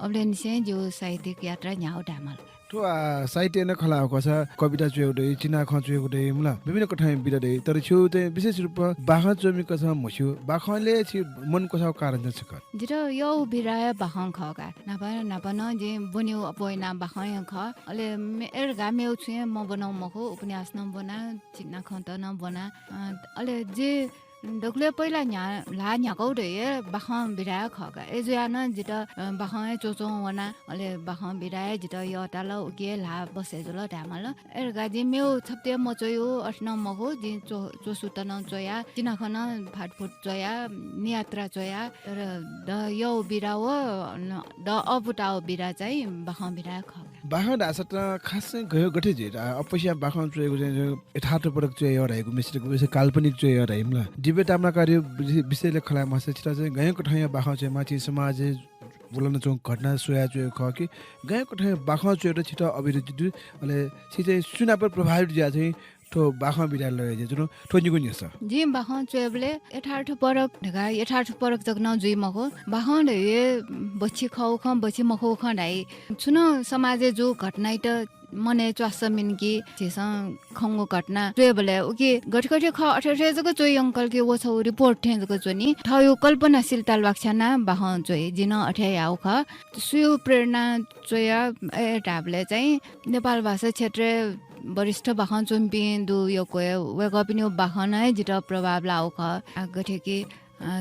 अबले निसे जो साहित्यिक यात्रा न्याउ डामल तो साहित्य न खलाको छ कविता चुएउडे चिना ख चुएउडे मुला विभिन्न कठाइ बिरदे तर छु ते विशेष रूप बाख चोमिको छ मस्यु बाखले छि मन को छ कारण छ क जिर यो बिराय बाखं खका नापा न जे बन्यो अपोइना बाखं ख अले मेर गामेउ छु म बनाउ मखो उपन्यास न बना चिना ख त न बना अले जे डक्ले पहिला ला न्याकौ रे बाखं बिराय खका एजुया न जित बाखं चोचो वना अले बाखं बिराय जित यो ताल उके ला बसे जुल धामल एर गाजी मेउ छप्ते मचोयो अठन मगो जि चोसु त न चोया चिना खन फाटफुट चोया नियात्रा चोया तर द यो बिराव द अबुटाउ बिरा चाहिँ बाखं बिराय खका बाखं दासत खास गयो गठे जे अपसिया बाखं चोएको चाहिँ यथार्थ पटक चोयो रहेको मिस्टेको विषय काल्पनिक चोयो रहेमला दिव्य तामा कार्य विषयले खला मासे छिरा चाहिँ गएको ठाउँ बाखं चाहिँ माथि समाज बोलन चों घटना सोया चोयो ख कि गएको ठाउँ बाखं चोयो छिटो अभिरुचि अले छिटै सुना पर प्रभावित ज्या चाहिँ तो बाखं बिराल लगे जुनो ठोनिगु निस जी बाखं चोबले यथार्थ परक ढगा यथार्थ परक जग्न जुइ मखो बाखं ले बछि खौ ख बछि मखो ख दाइ छुनो समाजे जो घटना त मने च्वास मिनकी जेस खंगो घटना चोबले ओके गठगठे ख अठे जको चोइ अंकल के वो छ रिपोर्ट थे जको चोनी ठयो कल्पनाशीलता लक्षणा बाखं चोइ जिन अठे याउ ख सुयो प्रेरणा चोया ए टाबले चाहिँ नेपाल भाषा क्षेत्र वरिष्ठ बाखन चुम्पिन दु यो कोय वेक पनि बाखन है जित प्रभाव लाउ ख गठे कि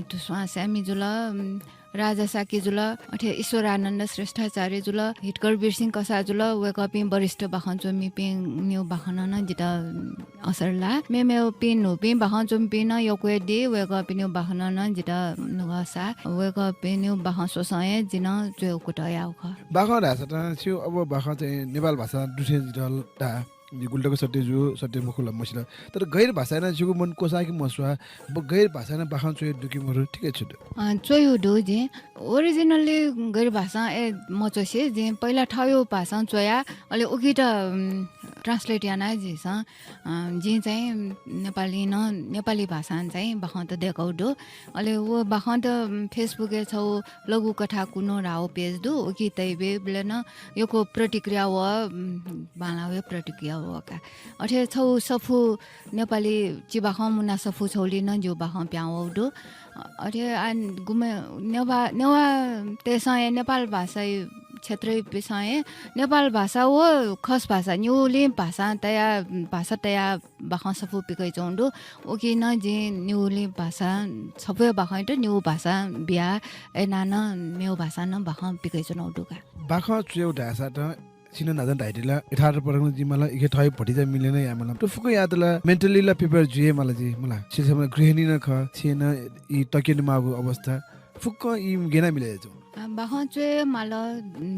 तुस्वा स्यामी जुल राजा साकी जुल अठे ईश्वरानन्द श्रेष्ठाचार्य जुल हिटकर बिरसिंह कसा जुल वेकपि वरिष्ठ बाखन चोमी पिङ न्यू बाखन न जिता असरला मेमे पिन नु पिन बाखन चोम पिन योक्वे दि वेकपि न्यू बाखन न जिता नुगासा वेकपि न्यू बाखन सोसए जिन जो कुटया ख बाखन भाषा त छिउ अब बाखन चाहिँ नेपाल भाषा दुसे जिडल ता गुल्टको सट्टे जो सट्टे मुखुला मसिला तर गैर भाषा न जुगु मन कोसा कि मसुवा गैर भाषा न बाखन चोय दुकी मरु ठिकै छु चोय दो जे ओरिजिनली गैर भाषा ए मचसे जे पहिला ठयो भाषा चोया अले उकी त ट्रान्सलेट याना जे छ जे चाहिँ नेपाली भाषा चाहिँ बाखन त देखौ दो अले वो बाखन त फेसबुक ए छौ लघु कथा कुनो राओ पेज दो उकी तैबे बले न योको प्रतिक्रिया व बालावे प्रतिक्रिया वका अठे छौ सफु नेपाली चिबाख मुना सफु छौली न जो बाख प्याउ दो अठे अन गुमे नेवा तेसाय नेपाल भाषा क्षेत्रीय विषय नेपाल भाषा वो खस भाषा न्यूली भाषा तया बाख सफु पिकै चौंडो ओके न जे न्यूली भाषा सबै बाख त न्यू भाषा बिया ए नाना मेउ भाषा न बाख पिकै चौंडो का बाख चेउ भाषा त सिन नजन टाइटला 18 परगन जी मला इखे ठय पटी जा मिलेन या मला तो फुको यादला मेन्टली ला पेपर जुए मला जी मला सिसम गृहिणी न ख छिन इ तकिन मागु अवस्था फुको इ गेना मिले छ बाखन चे माल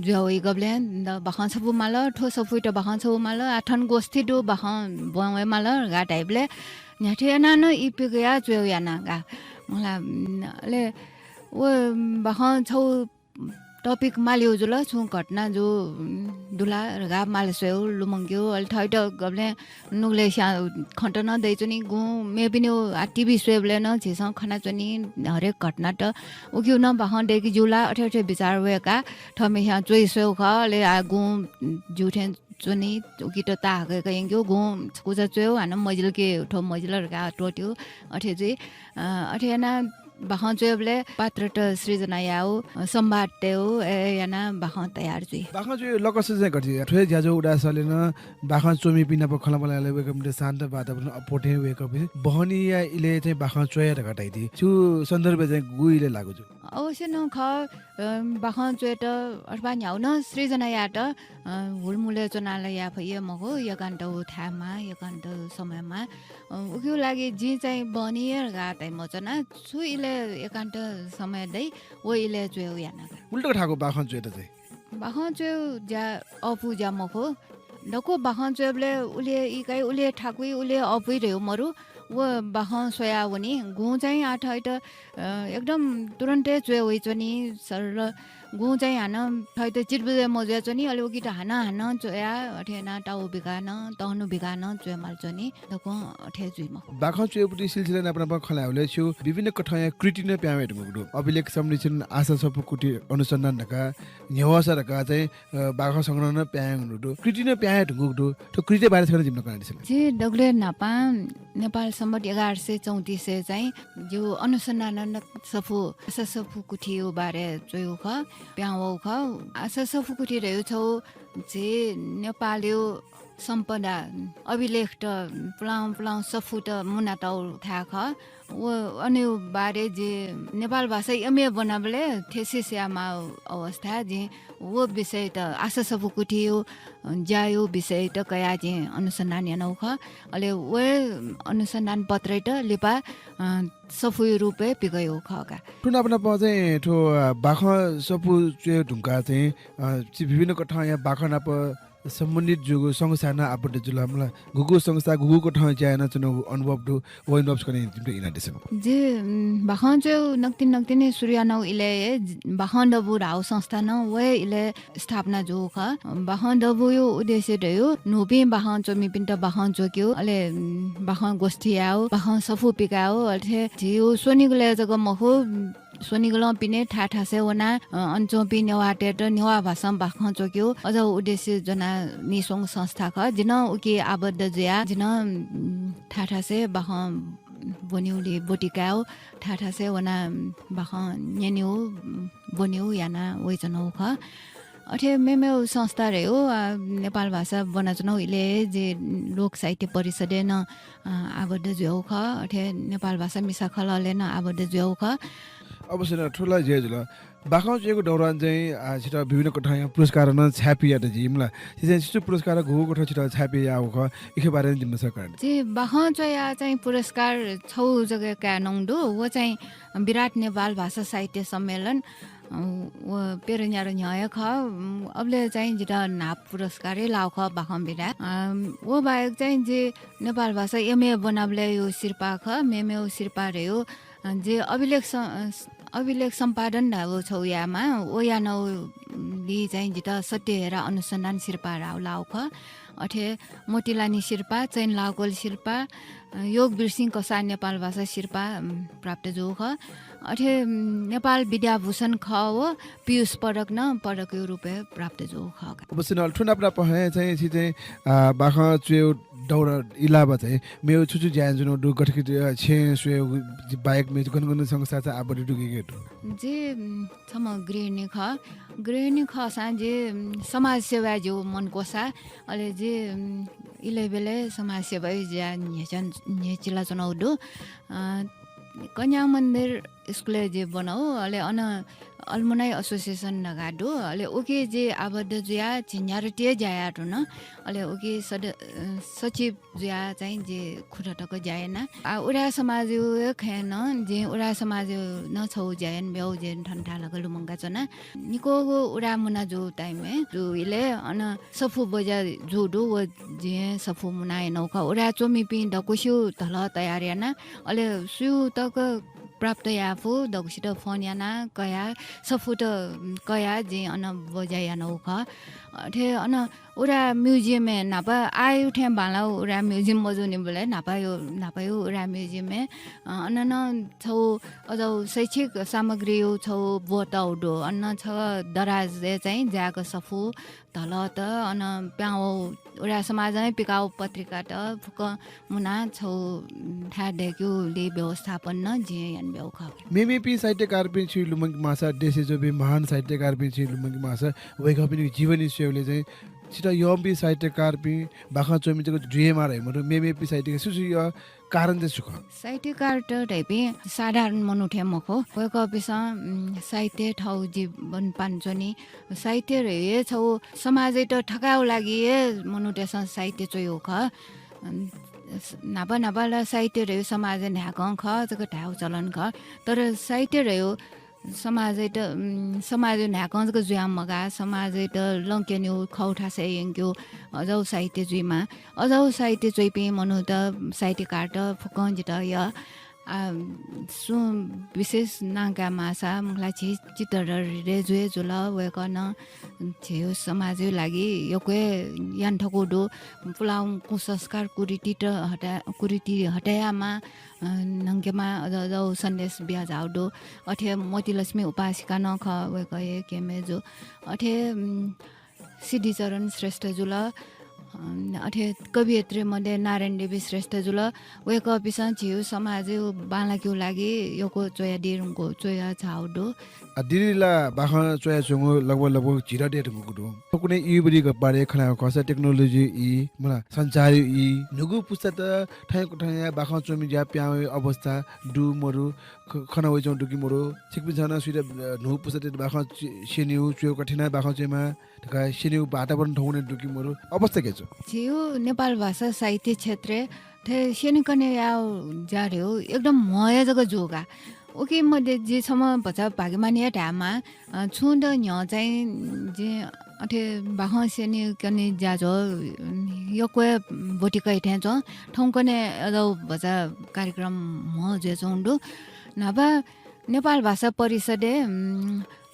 जoi गब्लेन बाखन छबु माल ठो सफुइ त बाखन छबु माल आठन गोस्ती दो बाखन बवे माल गा टाइपले न्याथे ना न इ पिगया जुए याना गा मला ले वो बाखन छौ टपिक मालियो जुल छु घटना जो दुला रगा मालसेउ लुमंग्यो अल थैट गब्ले नुगले स्या खन्ट न दै चनि गु मे पनि टिभी स्वेबले न छिस खना चनि हरेक घटना त उक्यु न बाखन देखि जुला अठे विचार वेका थमे स्या जोइ स्वेउ ख ले आ गु जुठेन चनि उकि त ता गएको यंग्यो गु कुजा चयो हान मजिल के ठो मजिल रगा टोट्यो अठे जे अठे ना बाखन चोबले पात्र त सृजना याउ सम्बाट्यो याना बाखन तयार जुइ बाखन जो लकस चाहिँ गर्थि ठ्वे ज्याजो उडासले न बाखन चोमी पिना प खला मलाई वेकम दे शान्त वातावरण अपोटे वेकम बहनी या इले चाहिँ बाखन चोया घटाइदि छु सन्दर्भ चाहिँ गुइले लागु छु अवश्य न ख बाखन चोय त अथवा न्याउ न सृजना या त हुलमुले चनाले या फय मगो यकान्त थामा यकान्त समयमा उक्यो लागि जे चाहिँ बनिएर गातै मचना छु इले एकान्त समय दै ओ इले चोय याना उल्टो ठाको बाखन चोय त चाहिँ बाखन चोय जा अपु जा मखो डको बाखन चोयले उले इकाइ उले ठाकुइ उले अपुइ रह्यो मरु वो बाखन सोया वनी गु चाहिँ आठ हैट एकदम तुरन्ते चोय होइ चनि सरल गु चाहिँ हान हैट चिटबुजे मजे चनि अलि उकिट हान चोया अठेना टाउ बिगान तहनु बिगान चोय माल चनि दको अठे जुइम बाखन चोयपुटी सिलसिला नापना प खलाउले छु विभिन्न कठया कृतिन प्यामेट गुडु अभिलेख संरक्षण आशा सपुकुटी अनुसन्धान ढका न्यवसा ढका चाहिँ बाखन संग्रहण प्याङ गुडु कृतिन प्यामेट गुडु त कृति बारे छ जिम्न काण्डिस जी डगले नापा नेपाल सम्बत 1134 चाहिँ जो अनुसन्धान सफु कुठियो बारे चोयो ख प्याउ ख सफु कुठी रह्यो छौ जे नेपालियो सम्पदा अभिलेख त पुलाउ सफु त मुना टाउ था ख वो अन्य बारे जे नेपाल भाषा एमए बनाबले थेसिसयामा अवस्था जे वो विषय त आशा सफु कुठियो जायो विषय त कया जे अनुसन्धान यानौ ख अले वो अनुसन्धान पत्रै त लेपा सफु रुपे पिगयो खका टुना अपना प चाहिँ ठो बाख सफु चुए ढुंका चाहिँ विभिन्न कठा या बाखना प सम्बन्धित जुगु संस्था न आपटे जुलामला गुगु संस्था गुगुको ठाउँ चाहिँ न चुनो अनुभव दु वइनब्स गर्ने तिम्रो इनादेश जे बाखन जो नक्तिन सूर्यनौ इले बाखन दबु राउ संस्था न वे इले स्थापना जो ख बाखन दबु यो उद्देश्य दयो नोबे बाखन चोमी पिन्ट बाखन जोक्यो अले बाखन गोष्ठी आउ बाखन सफु पिकाउ अथे जियो सोनिगले जग मखो सोनिगलो पिने ठासे वना अञ्चोपि नेवाटे त नेवा भाषा बाखन चोक्यो अझ उद्देश्य जना निसोङ संस्था ख जिन उके आबद्ध जया जिन ठासे बाखन बन्युले बोटिकाउ ठासे वना बाखन न्यान्यु बन्यु याना वइचनौ ख अठे मेमे संस्था रह्यो नेपाल भाषा बनाचनौ इले जे लोक साहित्य परिषदे न आबद्ध ज्यौ ख अठे नेपाल भाषा मिसा खलले न आबद्ध ज्यौ ख अवश्य न ठुला जे जुल बाखाउ चेको दौरान चाहिँ छिटो विभिन्न कोठाया पुरस्कार न छापिया त जिमला चाहिँ छिटो पुरस्कार घो कोठा छिटो छापिया आउख इखे बारे में जिम्न सकर जे बाखाउ चाहिँ पुरस्कार छौ जग्गा का नङदो वो चाहिँ विराट नेपाल भाषा साहित्य सम्मेलन वो पेरन्यारो न्याय ख अबले चाहिँ जिटा नाप पुरस्कारै लाउख बाखम बिरा वो बाहेक चाहिँ जे नेपाल भाषा एमए बनाबले यो सिरपा ख मेमे सिरपा रे हो जे अभिलेख सम्पादन हो छौ यामा ओ या नौ लि चाहिँ जिटा सत्य हेरा अनुसन्धान सिरपा राउ लाउख अठे मोतिलानी शिर्पा चैन लाउकोल शिर्पा योग बिरसिंह कसा नेपाल भाषा शिर्पा प्राप्त जो ख अठे नेपाल विद्याभूषण ख हो पियुष पदक न पदक रूपे प्राप्त जो ख अवश्य न ठुना अपना पहे चाहिँ छि चाहिँ बाखा चेउ दौरा इलावा चाहिँ मेरो छुछु ज्यान जुन दु गठकित छे सुए बाइक में गनगन संस्था चाहिँ आबडी दुगेट जे छम गृहिणी ख जे समाज सेवा जो मन कोसा अले जे इलेबेले समाज सेवा ज्या नेचिला चनाउदो कन्या मन्दिर स्कुल जे बनाऊ अले अल्मुनाई एसोसिएसन नगाडो अले ओके जे आबद्ध जुया छिन्यारटिए जायाटो न अले ओके सचिव जुया चाहिँ जे खुरटक जायना उडा समाज खेन जे उडा समाज न छौ जायन बेउ जे ठन्ठा लगलु मंगा चना निको उडा मुना जो टाइम में जो इले अन सफु बजा जुडो व जे सफु मुनाय नौका उडा चोमी पि दकुसु तल तयारियाना अले सु तक प्राप्त याफु दगसित फोन याना कया सफुट कया जे अन बजाया नौख अठे अन उरा म्युजियम में नापा आय उठे बाला उरा म्युजियम मजुनी बोले नापायो उरा म्युजियम में अन छौ अजौ शैक्षिक सामग्री छौ बोताउडो अन्न छ दराज चाहिँ जाको सफु तल त अन प्याउ उरा समाजमै पिकाउ पत्रिका त फुक मुना छौ ठा देक्यु ले व्यवस्थापन न जे यान बेउख मेमेपी साहित्यकार पनि छि लुमंग मासा देशे जो बे महान साहित्यकार पनि छि लुमंग मासा वेग पनि जीवनी सेवले चाहिँ छिटा यम्पी साहित्यकार पनि बाखा चोमिजको ड्रिएमा रहे मरु मेमेपी साहित्यकार सुसु य कारण चाहिँ सुख साहित्यकार त टाइपे साधारण मनुठे मखो वेग अपिस साहित्य ठौ जीवन पान्छनी साहित्य रे छौ समाज त ठकाउ लागि मनुठे साहित्य चोयो ख नापा साहित्य रे समाज न्याक ख जको ढाउ चलन ख तर साहित्य रे समाज न्याक जको जुयाम मगा समाज त लंकेन्यु खौठा से यंक्यो अजौ साहित्य जुइमा अजौ साहित्य जुइपे मनु त साहित्यकार त फुकन जित य सु विशेष नांगा मासा मलाई चित्र रे जुए जुल वेकन छेउ समाज लागि योके यान ठकोडो पुलाउ कुसंस्कार कुरीति हटायामा नंगेमा अजौ सन्देश बिया जाउडो अठे मोतीलक्ष्मी उपासिका न ख वेकए केमे जो अठे सिद्धि चरण श्रेष्ठ जुल अठे कवियत्री मध्ये नारायण देवी श्रेष्ठ जुल वेक अपिसन छिउ समाज बालाक्यु लागि योको चोया दिरुङको चोया छाउडो दिरिला बाखा चोया चंगो लगभग चिरा डेट गुडो कुनै युबरी ग बारे खना खसा टेक्नोलोजी इ मला संचार इ नुगु पुस्तक ठायको ठाया बाखा चोमी ज्या प्याउ अवस्था दु मरु खना वइ जौ दुकी मरु छिकबि जना सुइरा नु पुस्तक बाखा सेन्यु चोयो कठिना बाखा चेमा ढका सेन्यु वातावरण ठौने दुकी मरु अवस्था के छिउ नेपाल भाषा साहित्य क्षेत्र थे सेनिकने याउ जार्यो एकदम मया जग जोगा ओके मध्ये जे छम बचा भागमानिया ढामा छुन्द न्य चाहिँ जे अथे बाखा सेनि कने जाजो योके बोटिकै ठ्याच ठौकने अजौ बचा कार्यक्रम म जे चौंडो नभा नेपाल भाषा परिषदे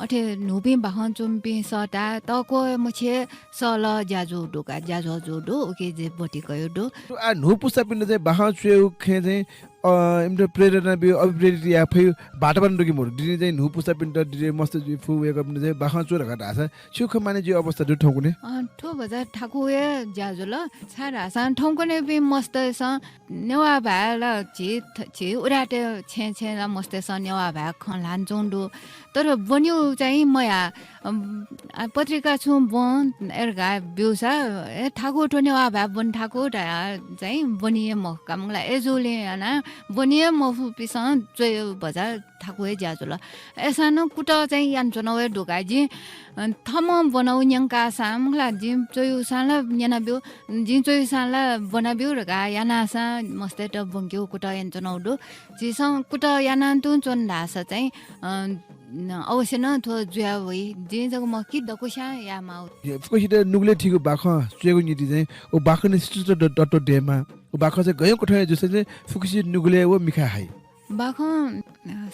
अठे नुबी बाहन चुम्पी सटा तको मुछे सल जाजो डोका जाजो जोडो ओके जे बटी गयो दो आ नु पुस्ता पिन चाहिँ बाहन छेउ खे चाहिँ इमले प्रेरणा बि अभिप्रेरित या फै बाटबन दुकी मोर दिने चाहिँ नु पुस्ता पिन त दिने मस्त जि फु वे गर्न चाहिँ बाहन चोर घाटा आसा सुख माने जे अवस्था दु ठौकुने ठो बजार ठाकुए जाजो ल छारा सान ठौकुने बि मस्त स नेवा भाल छि उराटे छे ल मस्त स नेवा भा खलान जोंडो तर बन्यो चाहिँ मया पत्रिका छु बन एरगा ब्युसा ठाकुर ठोने वा भा बन ठाकुर चाहिँ बनिए म कामला एजोले हैन बनिए मफु पिसँग जोय बजार थाकुए ज्याजुल एसानो कुटा चाहिँ यान चनावे ढोकाजी थम बनाउ न्यङका सामला जिम जोय साला यानाब्यो जिम जोय साला बनाब्यो रका यानासा मस्ते त बंग्यो कुटा यान चनाउडो जिसं कुटा यानान्तु चन्दास चाहिँ अवश्य न थो जुया वइ जे जग म कि दकुशा या माउ फुकसित नुगले ठिको बाख चुएको नीति चाहिँ ओ बाख ने सिस्टर डटो डेमा ओ बाख चाहिँ गयो कोठा जसले चाहिँ फुकसित नुगले वो मिखा हाई बाख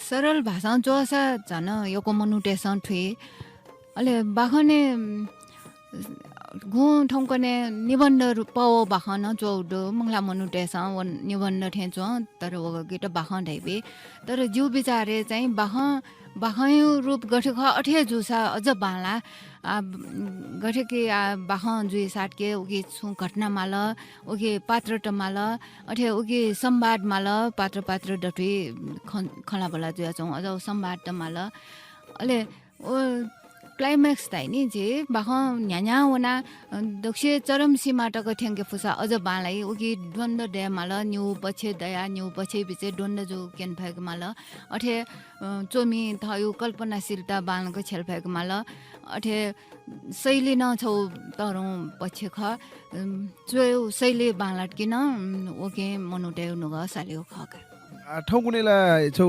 सरल भाषा जोसा जन योको मनुटेसन थ्वे अले बाखने गु ठौकने निबन्ध पाओ बाखन जोडो मंगला मनुटेसन वन निबन्ध थेचो तर वो गिट बाखन दैबे तर जीव बिचारे चाहिँ बाखयो रूप गठेख अठे जुसा अझ बाला गठेके बाखन जुई साटके उके छु घटना माल उके पात्र टमाल अठे उके संवाद माल पात्र डटुई खला बला जुया छौ अझ संवाद टमाल अले ओ क्लाइम्याक्स ताइ नि जे बाख न्यान्या वना दक्षे चरम सीमा टक थ्याङ्के फुसा अझ बालाई उकी द्वन्द दया माल न्यू पछि दया न्यू पछि बिचे द्वन्द जो केन भएको माल अठे चोमी थयो कल्पनाशीलता बालको छेल भएको माल अठे शैली न छौ तरौँ पछि ख जो शैली बालट किन ओके मनुटे नुग साल्यो खका ठौकुनेला छौ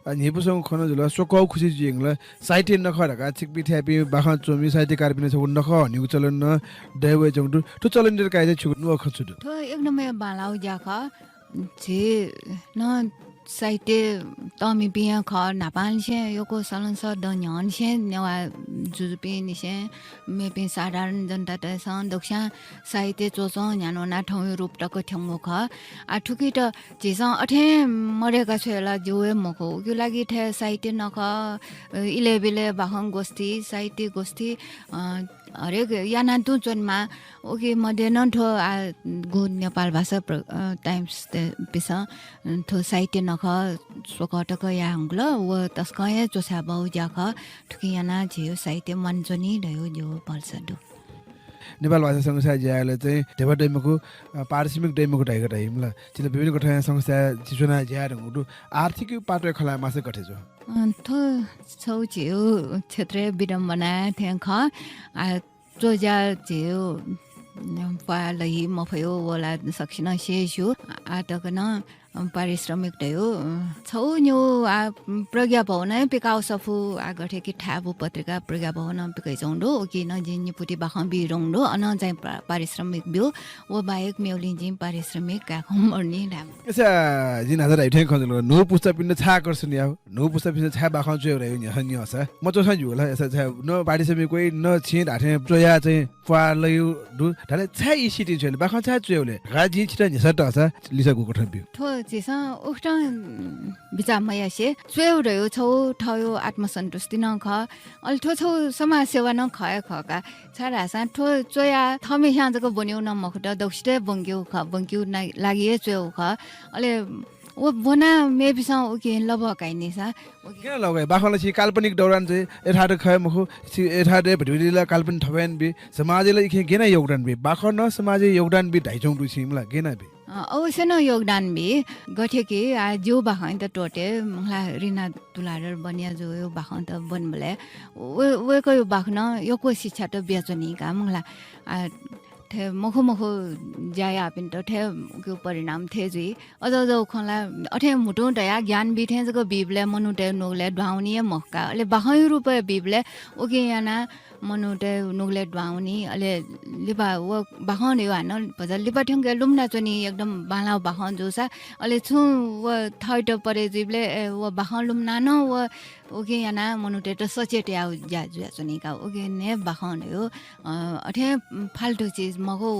नेपुसँग खन जुल सोकौ खुसी जिङला साइटे नखरका चिक बिथ्यापि बाखा चोमी साइटे कार्बिने छ नख हनिउ चलन न दैवे जंगदु तो चलन दे काइजे छु नु खछु तो एकदमै बालाउ जाखा जे न साइटे तमी बिया ख नापाल छे योको सलन स दन्यान छे नेवा जुजुपि निसे मेपि साधारण जनता त सन दक्षा साइटे चोचो न्यानो ना ठौ रूप टक ठ्याङ्गो ख आठुकी त जेस अठे मरेका छेला जोए मको यो लागि थे साइटे नख इलेबिले बाहङ गोष्ठी साइटे गोष्ठी हरेक याना दुजनमा ओके मध्ये न ठो गु नेपाल भाषा टाइम्स पिस ठो साइटे नख सोकटक या हंगल व तस्कय जोसा बाउ जाख ठुकी याना जियो साइटे मनजनी दयो जो पल्सडु नेपाल भाषा संस्था ज्याले चाहिँ देवा दैमको पारिश्रमिक दैमको ढाइको टाइमला चिले विभिन्न गठन संस्था चिसोना ज्यार हुडु आर्थिक पाटो खला मासे गठे जो थो छौ जियो क्षेत्रीय विडम्बना थ्याङ ख जो जा जियो पालही मफयो वला सक्षिन शेषु आटकन पारिश्रमिक दयो छौ न्यू प्रज्ञा भवन पिकाउ सफु गठे कि ठाबु पत्रिका प्रज्ञा भवन पिकै जौंडो कि न जिन पुटी बाखं बि रंडो अन चाहिँ पारिश्रमिक बियो ओ बाहेक मेउलिन जिन पारिश्रमिक काखं मर्नी नाम एसा जिन हजार आइठै खजल नो पुस्ता पिन छा गर्छन् या नो पुस्ता पिन छा बाखं जुयो रे नि हन्य छ म तो छ जुला एसा छ न पारिश्रमिक कोइ न छि ढाठे प्रया चाहिँ पालयु दु ढाले छ इसिटी छ बाखं छ जुयोले गाजी छिटा नि सट छ लिसा गको ठब्यो थो जिसा उक्टा बिचा मयासे स्वेउ रयो छौ ठयो आत्मसन्तुष्टि न ख अल्ठो छौ समाज सेवा न खय खका छरा सा ठो चोया थमे ह्याजको बन्यौ न मखट दक्षिते बंग्यौ ख बंग्यौ लागि चोउ ख अले ओ बना मे बिसा ओके लब काइने सा किन लगाए बाखला छि काल्पनिक दौरान चाहिँ एठाड खय मखु एठाड भटिला काल्पनिक थबेन बि समाजले इखे गेना योगदान बि बाखन समाज योगदान बि ढाइचौं दुसिमला गेना बि अवश्य न योगदान बि गठे कि जो बाखन त टोटे मला रिना तुलाडर बनिया जो यो बाखन त बनबले वे को बाखन यो को शिक्षा त बेचनी का मला थे मखो जाया पिन त थे को परिणाम थे जी अझ खला अठे मुटो दया ज्ञान बि थे जको बिबले मनुटे नोगले ढाउनी मक्का अले बाखै रुपे बिबले ओके याना मनुटे नोगले ढाउनी अले लिबा व बाखन यो हान बजा लिबा ठंगे लुमना चनी एकदम बाला बाखन जोसा अले छु व थर्ड परे जिबले व बाखन लुमना न व ओके याना मनुटे त सचेट या जा जुया चनी का ओके ने बाखन यो अठे फाल्टु चीज मगो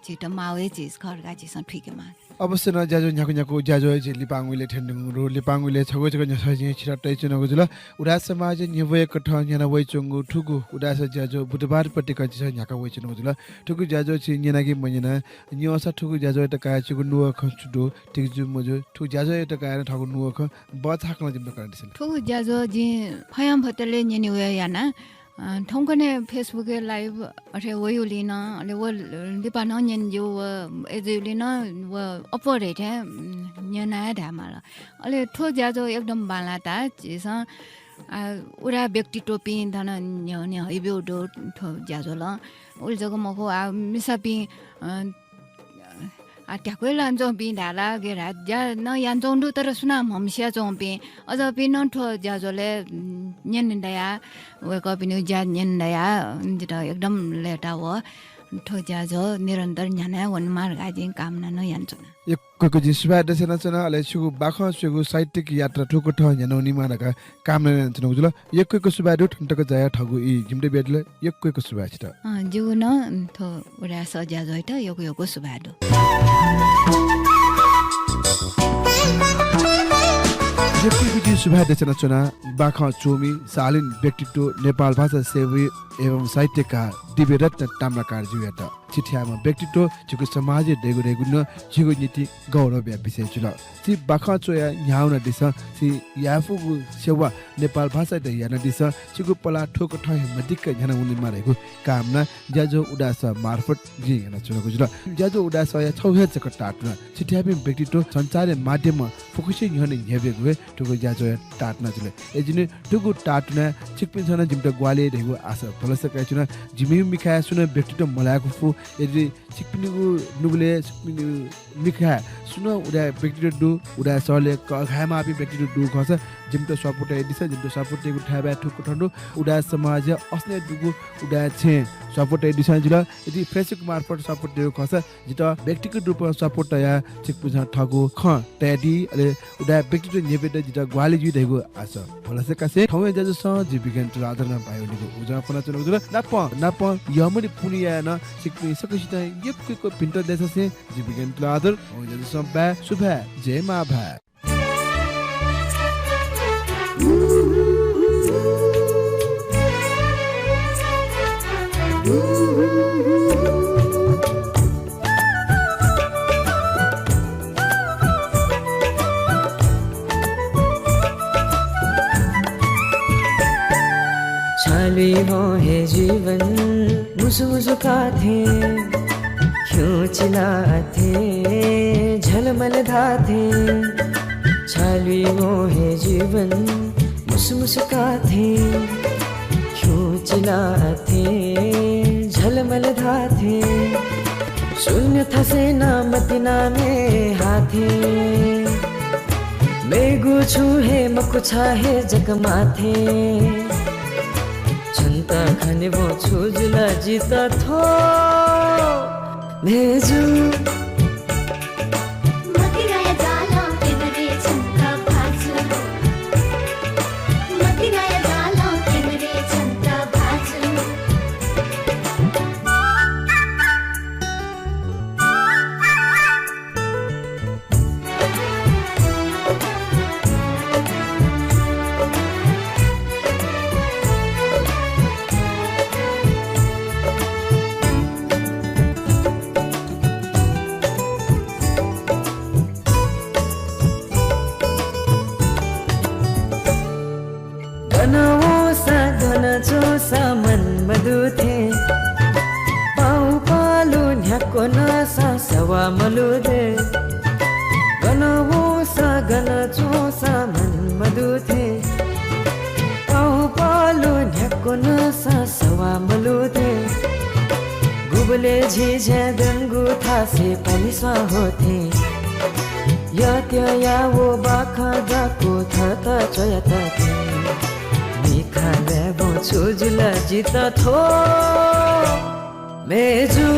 चिट मावे चीज खरगा चीज ठिकेमा अवश्य न ज्याजो न्याको ज्याजो जे लिपाङुले ठेन्डुङ रो लिपाङुले छगो छगो न्यासै छिराटै चुनको जुल उडा समाज न्यवय कठ न्याना वइ चंगु ठुगु उडास ज्याजो बुधबार पटिका छ न्याका वइ चुनको जुल ठुगु ज्याजो छि न्यानाकी मन्यना न्यसा ठुगु ज्याजो त का चुगु नुव खचुडो टिकजु मजो ठु ज्याजो त का ठगु नुव ख बछाक्न जिम्मे कन्डिसन ठुगु ज्याजो जि फयाम भतले न्यनिवे याना ठाउँकने फेसबुके लाइभ अरे वही लेना अरे वो दिपा न नियन जो एजे लेना वो अपरेट है नियना धामाला अले ठो ज्याजो एकदम बालाता जेसा उरा व्यक्ति टोपी धन न्य हइबे डो ठो ज्याजो ल उल जगो मको मिसापी ट्याक्कै लान्छौँ पि ढाला गेरा ज्या न यान्छौँ तर सुना हम्सिया चौँपे अझ पि न ठो ज्याजोले न्यान्डया वे कपिनु ज्या न्यान्डया एकदम लेटा हो ठो ज्याजो निरन्तर न्याना वन मार्ग आदि कामना न यान्छौँ एकको जिसबा दसेना चना अले सुगु बाख सुगु साहित्यिक यात्रा ठुको ठ न्यानौनी मानका कामना यान्छौँ जुल एकको सुबा दु ठन्टको जाया ठगु इ जिमटे बेडले एकको सुबा छ त जिउ न थो उडा सज्या जइट योको सुबा दु जति सुबा दसेना चना बाख चोमी सालिन व्यक्तित्व नेपाल भाषा सेवी एवं साहित्यकार दिव्यरत्न ताम्राकार जुयात चिठ्यामा व्यक्तित्व जुको समाज डेगु डेगु न जुको नीति गौरव विषय जुल सी बाखा चोया न्याउन दिस सी याफुगु सेवा नेपाल भाषा द याना दिस जुको पला ठोक ठय मदिक जना उनि मारेको कामना ज्याजो उडास मार्फत जि याना चुनको जुल ज्याजो उडास या छौहे चक टाट्न चिठ्याबे व्यक्तित्व सञ्चार माध्यम फोकसिङ हने हेबेगु ठुको ज्याजो टाट्न जुल एजिने ठुको टाट्न चिकपिन छन जिमटा ग्वाले देगु आशा फलसका छुन जिमि मिखा सुन व्यक्तित्व मलाको फु यदि चिकपिनीको नुबले चिकपिनी मिखा सुन उडा व्यक्तित्व दु उडा सरले खामा अपि व्यक्तित्व दु खस जिमटा सपोर्ट एदिस जिमटा सपोर्ट टेगु ठाबा ठुक ठन्डु उडा समाज अस्ने दुगु उडा छे सपोर्ट एदिस जुल यदि फेसबुक मार्फत सपोर्ट टेगु खस जित व्यक्तिगत रूपमा सपोर्ट या चिकपुजा ठगु ख ट्याडी अले उडा व्यक्तित्व नेबेद जित ग्वाली जु देगु आस फलसका से ठौए जज स जीविकन आदरण पायोनिको उजा पना चुनको जुल नाप यमनि पुनिया न चिकपि सकसित यक्को पिन्टर देशसे जीविकन आदर ओ जज सम्बा सुभा जय मा भा छाली हो हे जीवन मुसुमुसुका थे खिउचिला थे झलमल धा थे छाली हो हे जीवन मुसुमुसुका थे खिउचिला थे झलमल धा थे शून्य था सेना मदिना में हाथे मेगु छुहे मकुछा हे जगमा थे छन्ता खाने वो छुजुला जिता थो मेजु मतिराया जाला केनरे छन्ता भाजु मतिराया जाला केनरे छन्ता भाजु जोसा मन मधु थे पाउ पालु न्याको नसा सवा मलु दे गनवो सा गन जोसा मन मधु थे पाउ पालु न्याको नसा सवा मलु दे गुबले झिझे दंगु था से पलिसवा होते यात्या या वो बाखा जाको था चयता थे छुजुला जिता थो मेजु